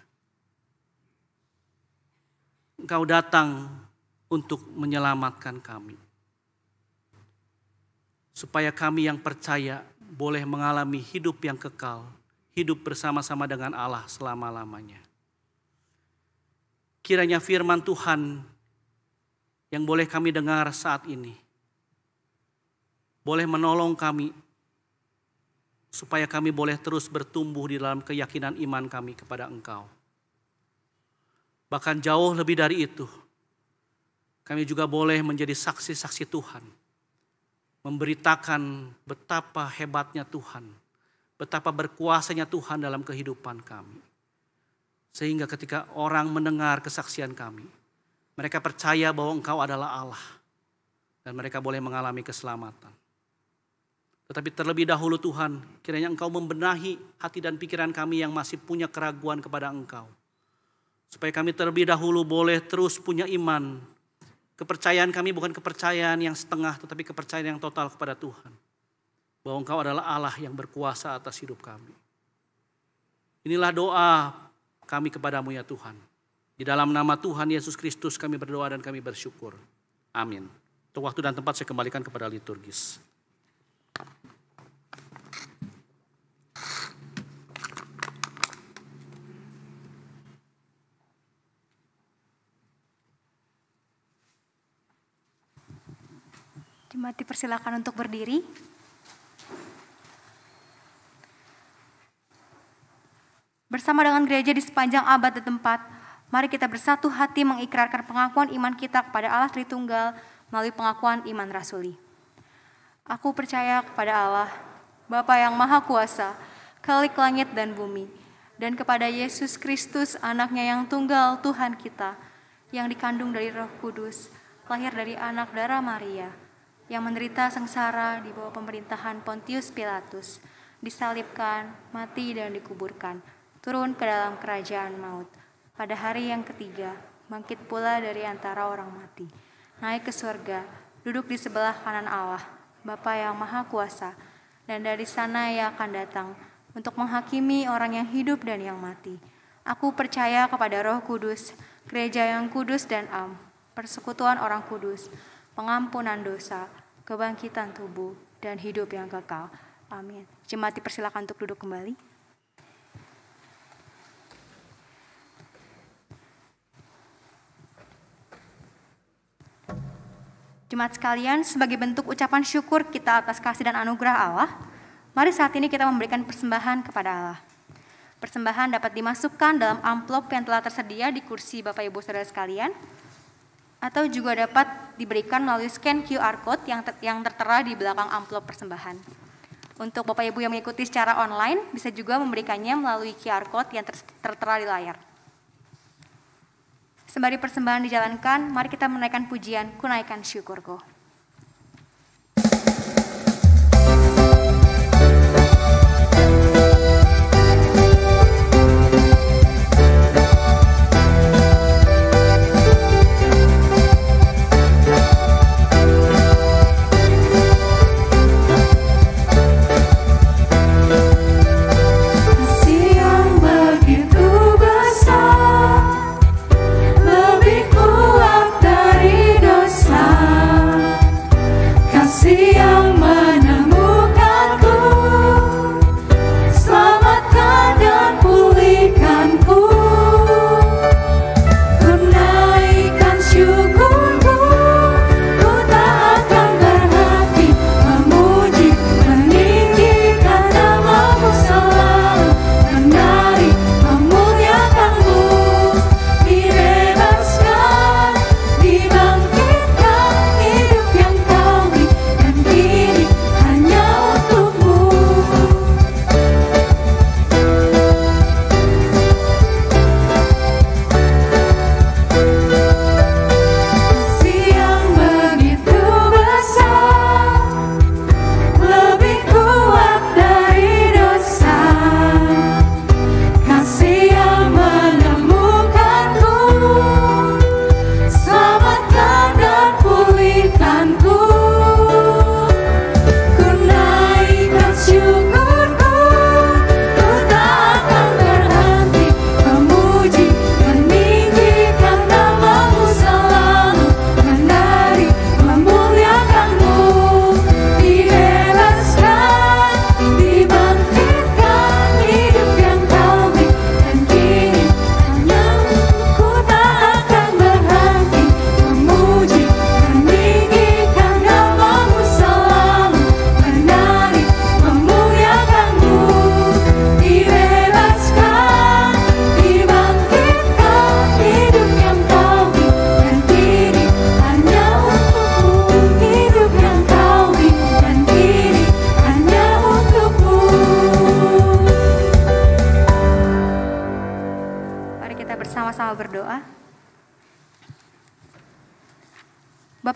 Engkau datang untuk menyelamatkan kami, supaya kami yang percaya boleh mengalami hidup yang kekal, hidup bersama-sama dengan Allah selama-lamanya. Kiranya firman Tuhan yang boleh kami dengar saat ini boleh menolong kami supaya kami boleh terus bertumbuh di dalam keyakinan iman kami kepada Engkau. Bahkan jauh lebih dari itu, kami juga boleh menjadi saksi-saksi Tuhan, memberitakan betapa hebatnya Tuhan, betapa berkuasanya Tuhan dalam kehidupan kami. Sehingga ketika orang mendengar kesaksian kami, mereka percaya bahwa Engkau adalah Allah dan mereka boleh mengalami keselamatan. Tetapi terlebih dahulu Tuhan, kiranya Engkau membenahi hati dan pikiran kami yang masih punya keraguan kepada Engkau. Supaya kami terlebih dahulu boleh terus punya iman. Kepercayaan kami bukan kepercayaan yang setengah, tetapi kepercayaan yang total kepada Tuhan. Bahwa Engkau adalah Allah yang berkuasa atas hidup kami. Inilah doa kami kepadamu ya Tuhan. Di dalam nama Tuhan Yesus Kristus kami berdoa dan kami bersyukur. Amin. Untuk waktu dan tempat saya kembalikan kepada liturgis. Jemaat dipersilakan untuk berdiri. Bersama dengan gereja di sepanjang abad dan tempat, mari kita bersatu hati mengikrarkan pengakuan iman kita kepada Allah Tritunggal melalui pengakuan iman rasuli. Aku percaya kepada Allah, Bapa yang Maha Kuasa, Khalik langit dan bumi, dan kepada Yesus Kristus, Anaknya yang tunggal Tuhan kita, yang dikandung dari Roh Kudus, lahir dari anak darah Maria, yang menderita sengsara di bawah pemerintahan Pontius Pilatus, disalibkan, mati dan dikuburkan, turun ke dalam kerajaan maut. Pada hari yang ketiga, bangkit pula dari antara orang mati, naik ke surga, duduk di sebelah kanan Allah, Bapa yang Maha Kuasa, dan dari sana Ia akan datang untuk menghakimi orang yang hidup dan yang mati. Aku percaya kepada Roh Kudus, gereja yang kudus dan am, persekutuan orang kudus, pengampunan dosa, kebangkitan tubuh, dan hidup yang kekal. Amin. Jemaat dipersilakan untuk duduk kembali. Jemaat sekalian, sebagai bentuk ucapan syukur kita atas kasih dan anugerah Allah, mari saat ini kita memberikan persembahan kepada Allah. Persembahan dapat dimasukkan dalam amplop yang telah tersedia di kursi Bapak Ibu Saudara sekalian, atau juga dapat diberikan melalui scan QR Code yang tertera di belakang amplop persembahan. Untuk Bapak Ibu yang mengikuti secara online, bisa juga memberikannya melalui QR Code yang tertera di layar. Sembari persembahan dijalankan, mari kita menaikkan pujian Kunaikan Syukurku. Lebih kuat dari dosa.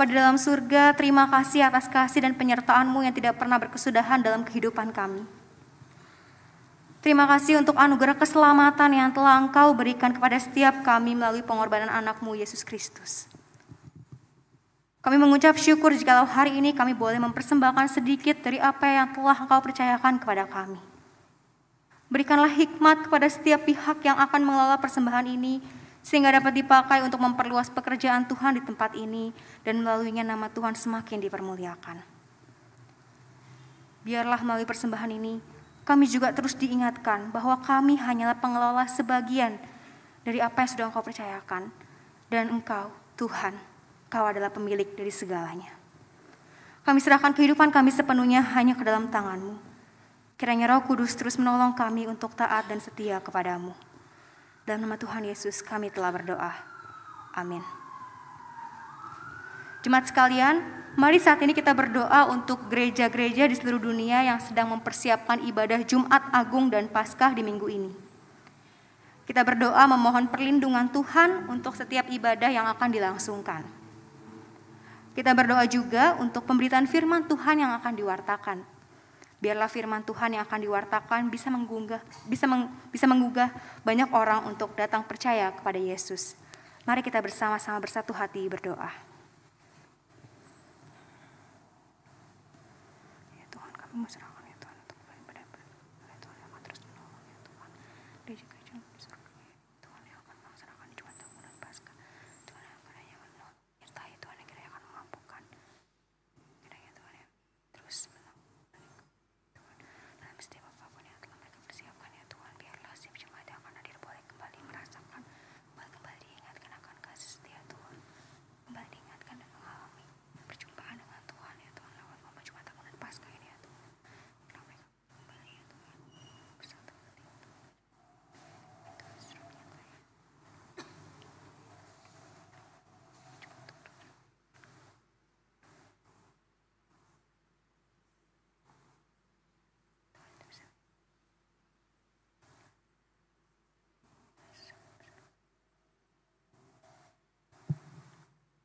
Bapa di dalam surga, terima kasih atas kasih dan penyertaan-Mu yang tidak pernah berkesudahan dalam kehidupan kami. Terima kasih untuk anugerah keselamatan yang telah Engkau berikan kepada setiap kami melalui pengorbanan anak-Mu Yesus Kristus. Kami mengucap syukur jikalau hari ini kami boleh mempersembahkan sedikit dari apa yang telah Engkau percayakan kepada kami. Berikanlah hikmat kepada setiap pihak yang akan mengelola persembahan ini, sehingga dapat dipakai untuk memperluas pekerjaan Tuhan di tempat ini, dan melaluinya nama Tuhan semakin dipermuliakan. Biarlah melalui persembahan ini, kami juga terus diingatkan bahwa kami hanyalah pengelola sebagian dari apa yang sudah Engkau percayakan, dan Engkau, Tuhan, Engkau adalah pemilik dari segalanya. Kami serahkan kehidupan kami sepenuhnya hanya ke dalam tangan-Mu. Kiranya Roh Kudus terus menolong kami untuk taat dan setia kepada-Mu. Dalam nama Tuhan Yesus kami telah berdoa. Amin. Jemaat sekalian, mari saat ini kita berdoa untuk gereja-gereja di seluruh dunia yang sedang mempersiapkan ibadah Jumat Agung dan Paskah di minggu ini. Kita berdoa memohon perlindungan Tuhan untuk setiap ibadah yang akan dilangsungkan. Kita berdoa juga untuk pemberitaan firman Tuhan yang akan diwartakan. Biarlah firman Tuhan yang akan diwartakan bisa menggugah banyak orang untuk datang percaya kepada Yesus. Mari kita bersama-sama bersatu hati berdoa. Ya Tuhan, kami serahkan ya Tuhan untuk beribadah. Ya Tuhan yang akan terus menolong ya Tuhan. Dia juga jangan diserahkan ya Tuhan yang akan melaksanakan Jumat Agung dan Paskah. Tuhan yang akan hanya menolong. Nyertai Tuhan yang kiranya akan memampukan. Kiranya Tuhan yang terus setiap apapun yang telah mereka persiapkan ya Tuhan, biarlah setiap jemaat yang akan hadir boleh kembali merasakan, boleh kembali diingatkan akan kasih setia Tuhan, kembali diingatkan dan mengalami perjumpaan dengan Tuhan ya Tuhan lewat momen Jumat Agung dan Paskah ini ya Tuhan. Biarlah mereka kembali ya Tuhan bersatu hati ya Tuhan. Itu serunya Tuhan.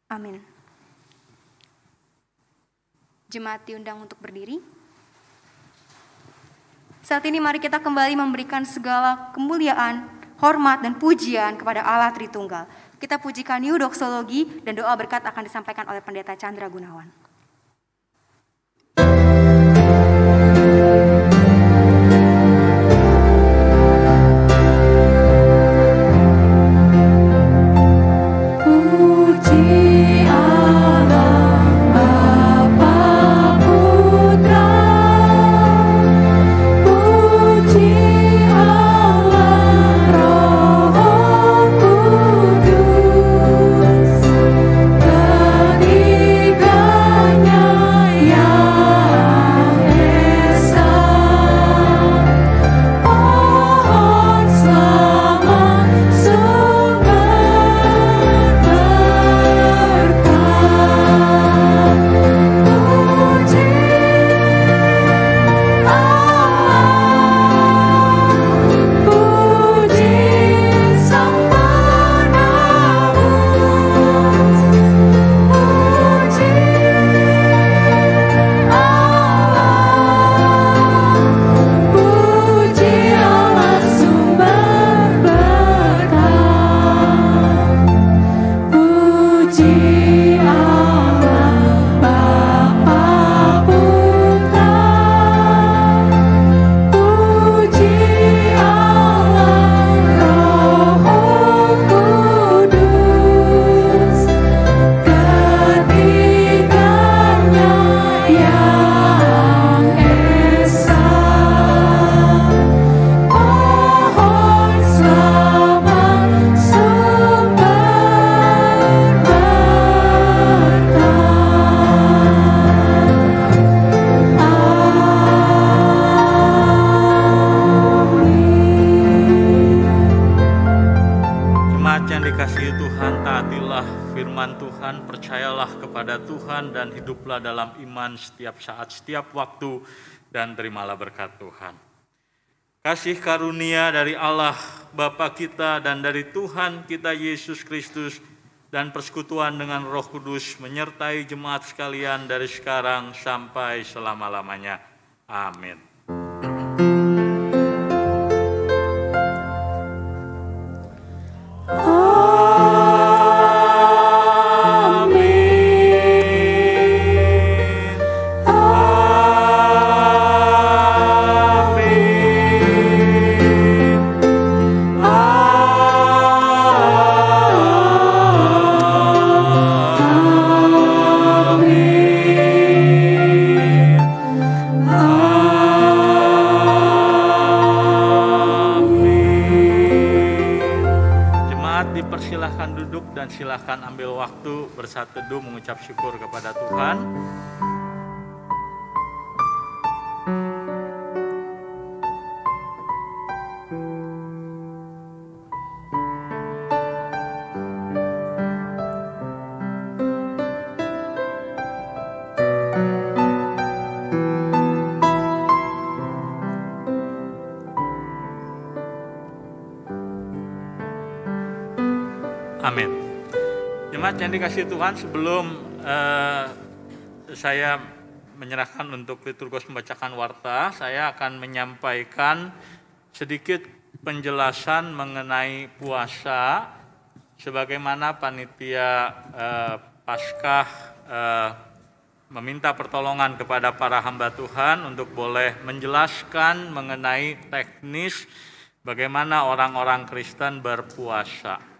Amin. Jemaat diundang untuk berdiri. Saat ini mari kita kembali memberikan segala kemuliaan, hormat, dan pujian kepada Allah Tritunggal. Kita pujikan New Doxology dan doa berkat akan disampaikan oleh Pendeta Chandra Gunawan. Dan hiduplah dalam iman setiap saat, setiap waktu, dan terimalah berkat Tuhan. Kasih karunia dari Allah Bapa kita dan dari Tuhan kita Yesus Kristus dan persekutuan dengan Roh Kudus menyertai jemaat sekalian dari sekarang sampai selama-lamanya. Amin. Silakan ambil waktu bersaat teduh mengucap syukur kepada Tuhan. Amin. Jemaat yang dikasihi Tuhan, sebelum saya menyerahkan untuk liturgos membacakan warta, saya akan menyampaikan sedikit penjelasan mengenai puasa, sebagaimana panitia Paskah meminta pertolongan kepada para hamba Tuhan untuk boleh menjelaskan mengenai teknis bagaimana orang-orang Kristen berpuasa.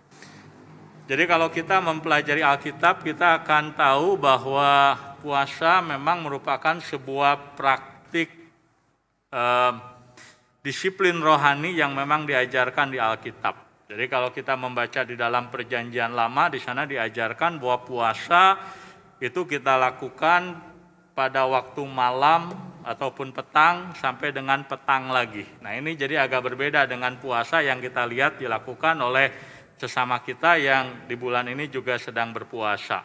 Jadi kalau kita mempelajari Alkitab, kita akan tahu bahwa puasa memang merupakan sebuah praktik disiplin rohani yang memang diajarkan di Alkitab. Jadi kalau kita membaca di dalam Perjanjian Lama, di sana diajarkan bahwa puasa itu kita lakukan pada waktu malam ataupun petang sampai dengan petang lagi. Nah ini jadi agak berbeda dengan puasa yang kita lihat dilakukan oleh sesama kita yang di bulan ini juga sedang berpuasa.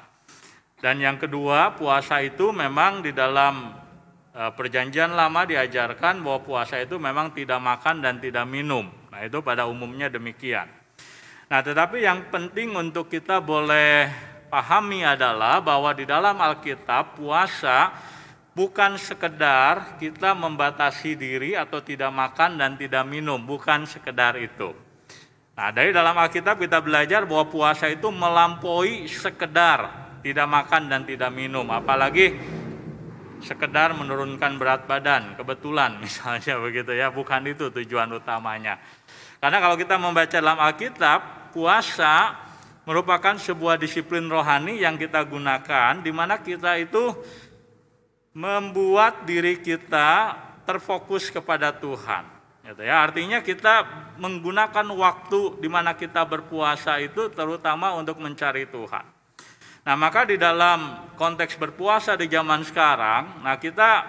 Dan yang kedua, puasa itu memang di dalam Perjanjian Lama diajarkan bahwa puasa itu memang tidak makan dan tidak minum. Nah itu pada umumnya demikian. Nah tetapi yang penting untuk kita boleh pahami adalah bahwa di dalam Alkitab puasa bukan sekedar kita membatasi diri atau tidak makan dan tidak minum, bukan sekedar itu. Nah, dari dalam Alkitab kita belajar bahwa puasa itu melampaui sekedar tidak makan dan tidak minum, apalagi sekedar menurunkan berat badan, kebetulan misalnya begitu ya, bukan itu tujuan utamanya. Karena kalau kita membaca dalam Alkitab, puasa merupakan sebuah disiplin rohani yang kita gunakan, di mana kita itu membuat diri kita terfokus kepada Tuhan. Gitu ya, artinya kita menggunakan waktu di mana kita berpuasa itu terutama untuk mencari Tuhan. Nah, maka di dalam konteks berpuasa di zaman sekarang, nah kita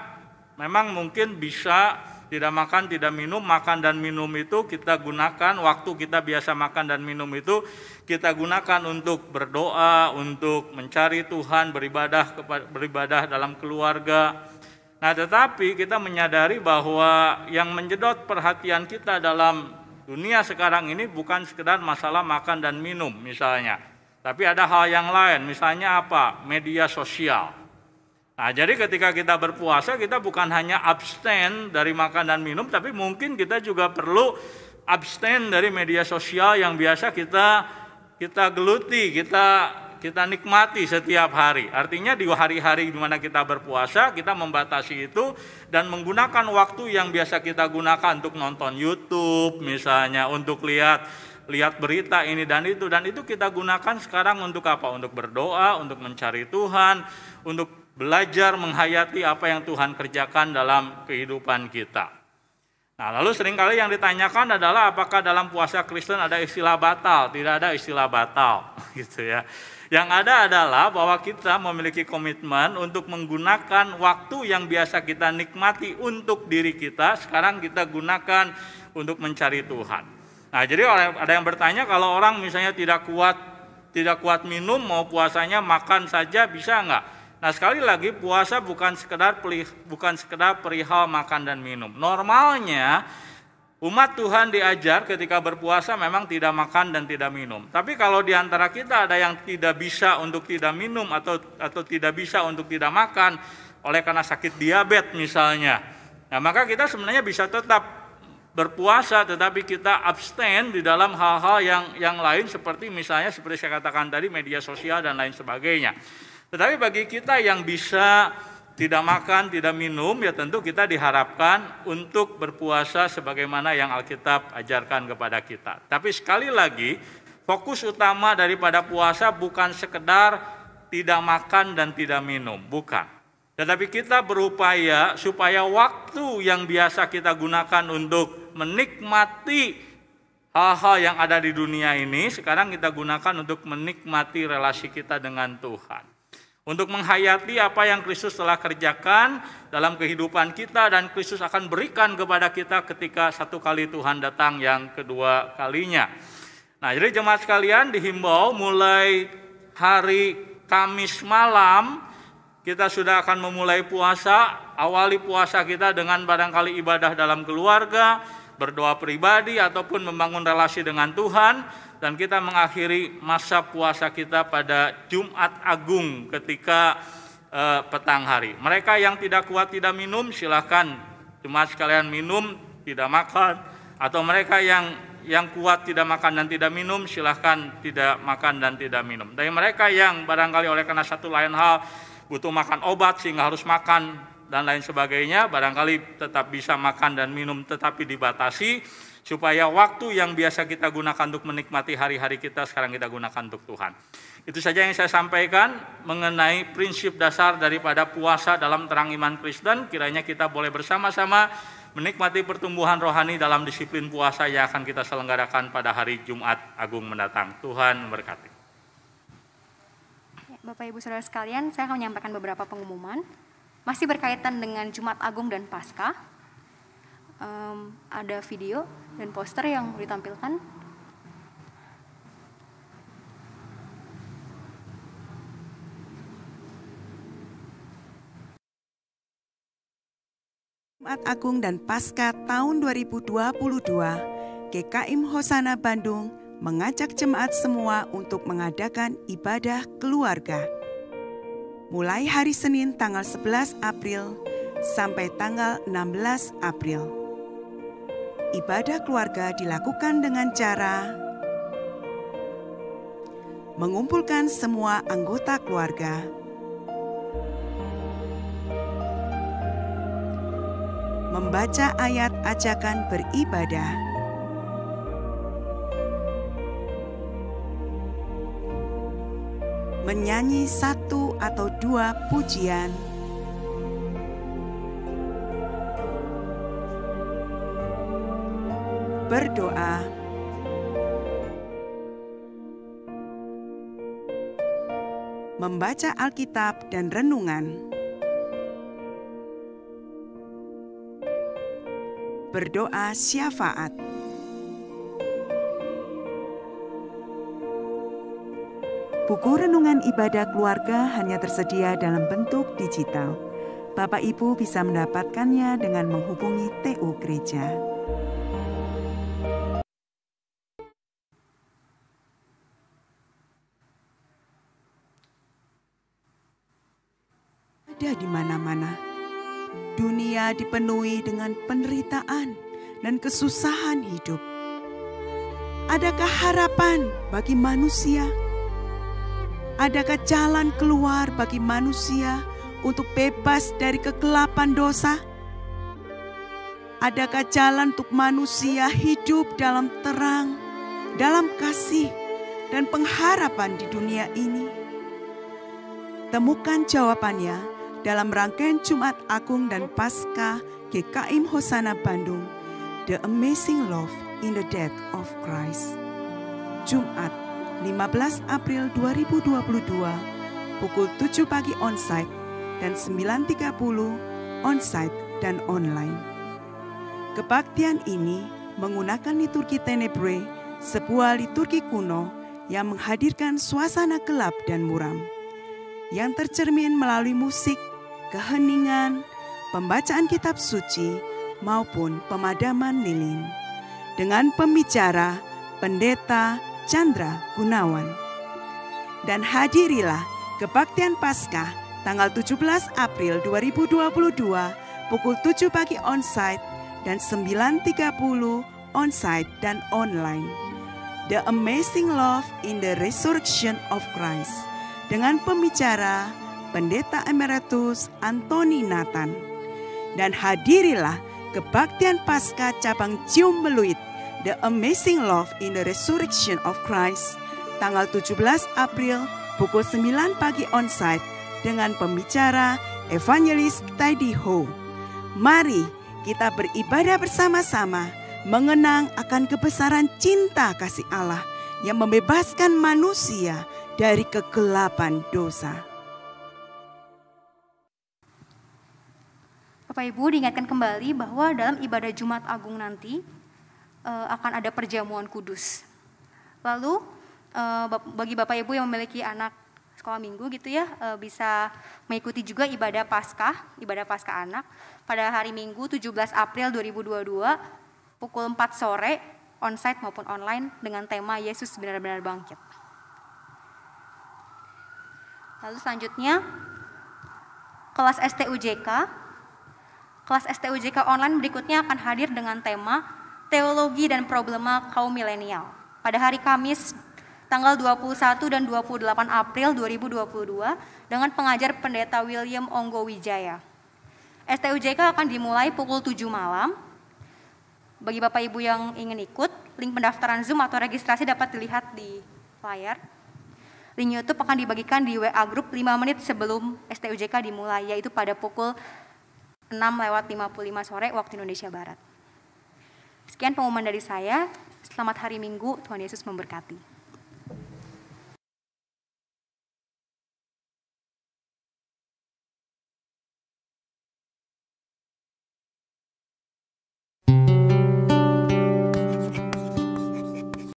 memang mungkin bisa tidak makan, tidak minum, makan dan minum itu kita gunakan, waktu kita biasa makan dan minum itu kita gunakan untuk berdoa, untuk mencari Tuhan, beribadah dalam keluarga. Nah, tetapi kita menyadari bahwa yang menjedot perhatian kita dalam dunia sekarang ini bukan sekedar masalah makan dan minum misalnya. Tapi ada hal yang lain, misalnya apa? Media sosial. Nah, jadi ketika kita berpuasa, kita bukan hanya abstain dari makan dan minum, tapi mungkin kita juga perlu abstain dari media sosial yang biasa kita geluti, kita nikmati setiap hari. Artinya di hari-hari di mana kita berpuasa, kita membatasi itu dan menggunakan waktu yang biasa kita gunakan untuk nonton YouTube misalnya, untuk lihat berita ini dan itu kita gunakan sekarang untuk apa? Untuk berdoa, untuk mencari Tuhan, untuk belajar menghayati apa yang Tuhan kerjakan dalam kehidupan kita. Nah, lalu seringkali yang ditanyakan adalah apakah dalam puasa Kristen ada istilah batal? Tidak ada istilah batal, gitu ya. Yang ada adalah bahwa kita memiliki komitmen untuk menggunakan waktu yang biasa kita nikmati untuk diri kita, sekarang kita gunakan untuk mencari Tuhan. Nah, jadi ada yang bertanya, kalau orang misalnya tidak kuat minum, mau puasanya makan saja bisa enggak? Nah, sekali lagi puasa bukan sekedar perihal makan dan minum. Normalnya Umat Tuhan diajar ketika berpuasa memang tidak makan dan tidak minum. Tapi kalau di antara kita ada yang tidak bisa untuk tidak minum atau tidak bisa untuk tidak makan oleh karena sakit diabetes misalnya. Nah, maka kita sebenarnya bisa tetap berpuasa tetapi kita abstain di dalam hal-hal yang lain seperti misalnya seperti saya katakan tadi media sosial dan lain sebagainya. Tetapi bagi kita yang bisa tidak makan, tidak minum, ya tentu kita diharapkan untuk berpuasa sebagaimana yang Alkitab ajarkan kepada kita. Tapi sekali lagi, fokus utama daripada puasa bukan sekedar tidak makan dan tidak minum, bukan. Tetapi kita berupaya supaya waktu yang biasa kita gunakan untuk menikmati hal-hal yang ada di dunia ini, sekarang kita gunakan untuk menikmati relasi kita dengan Tuhan. Untuk menghayati apa yang Kristus telah kerjakan dalam kehidupan kita dan Kristus akan berikan kepada kita ketika satu kali Tuhan datang yang kedua kalinya. Nah, jadi jemaat sekalian dihimbau mulai hari Kamis malam kita sudah akan memulai puasa. Awali puasa kita dengan barangkali ibadah dalam keluarga, berdoa pribadi ataupun membangun relasi dengan Tuhan. Dan kita mengakhiri masa puasa kita pada Jumat Agung ketika petang hari. Mereka yang tidak kuat tidak minum silahkan jemaat sekalian minum, tidak makan. Atau mereka yang kuat tidak makan dan tidak minum silahkan tidak makan dan tidak minum. Dari mereka yang barangkali oleh karena satu lain hal butuh makan obat sehingga harus makan dan lain sebagainya, barangkali tetap bisa makan dan minum tetapi dibatasi, supaya waktu yang biasa kita gunakan untuk menikmati hari-hari kita sekarang kita gunakan untuk Tuhan. Itu saja yang saya sampaikan mengenai prinsip dasar daripada puasa dalam terang iman Kristen. Kiranya kita boleh bersama-sama menikmati pertumbuhan rohani dalam disiplin puasa yang akan kita selenggarakan pada hari Jumat Agung mendatang. Tuhan memberkati. Bapak Ibu Saudara sekalian, saya akan menyampaikan beberapa pengumuman masih berkaitan dengan Jumat Agung dan Paskah. Ada video dan poster yang ditampilkan. Jumat Agung dan Paskah tahun 2022, GKIM Hosana Bandung mengajak jemaat semua untuk mengadakan ibadah keluarga. Mulai hari Senin tanggal 11 April sampai tanggal 16 April. Ibadah keluarga dilakukan dengan cara mengumpulkan semua anggota keluarga, membaca ayat ajakan beribadah, menyanyi 1 atau 2 pujian, berdoa, membaca Alkitab dan renungan, berdoa syafaat. Buku renungan ibadah keluarga hanya tersedia dalam bentuk digital. Bapak Ibu bisa mendapatkannya dengan menghubungi TU Gereja. Ada di mana-mana. Dunia dipenuhi dengan penderitaan dan kesusahan hidup. Adakah harapan bagi manusia? Adakah jalan keluar bagi manusia untuk bebas dari kegelapan dosa? Adakah jalan untuk manusia hidup dalam terang, dalam kasih, dan pengharapan di dunia ini? Temukan jawabannya dalam rangkaian Jumat Agung dan Paskah GKIM Hosana Bandung, The Amazing Love in the Death of Christ. Jumat 15 April 2022, pukul 7 pagi onsite dan 9.30 onsite dan online. Kebaktian ini menggunakan liturgi Tenebrae, sebuah liturgi kuno yang menghadirkan suasana gelap dan muram, yang tercermin melalui musik, keheningan, pembacaan kitab suci, maupun pemadaman lilin. dengan pembicara Pendeta Chandra Gunawan. Dan hadirilah kebaktian Paskah tanggal 17 April 2022 pukul 7 pagi onsite dan 9.30 onsite dan online. The Amazing Love in the Resurrection of Christ dengan pembicara Pendeta Emeritus Anthony Nathan. Dan hadirilah kebaktian Paskah cabang Cium Beluit The Amazing Love in the Resurrection of Christ tanggal 17 April pukul 9 pagi onsite dengan pembicara Evangelis Tidy Ho. Mari kita beribadah bersama-sama mengenang akan kebesaran cinta kasih Allah yang membebaskan manusia dari kegelapan dosa. Bapak Ibu diingatkan kembali bahwa dalam ibadah Jumat Agung nanti akan ada perjamuan kudus. Lalu bagi Bapak Ibu yang memiliki anak sekolah minggu gitu ya, bisa mengikuti juga ibadah Paskah anak pada hari Minggu 17 April 2022 pukul 4 sore, onsite maupun online dengan tema Yesus benar-benar bangkit. Lalu selanjutnya, kelas STUJK. Kelas STUJK online berikutnya akan hadir dengan tema Teologi dan Problema Kaum Milenial pada hari Kamis tanggal 21 dan 28 April 2022 dengan pengajar Pendeta William Onggo Wijaya. STUJK akan dimulai pukul 7 malam. Bagi Bapak Ibu yang ingin ikut, link pendaftaran Zoom atau registrasi dapat dilihat di layar. Link YouTube akan dibagikan di WA Group 5 menit sebelum STUJK dimulai, yaitu pada pukul 6:55 sore waktu Indonesia Barat. Sekian pengumuman dari saya. Selamat hari Minggu, Tuhan Yesus memberkati.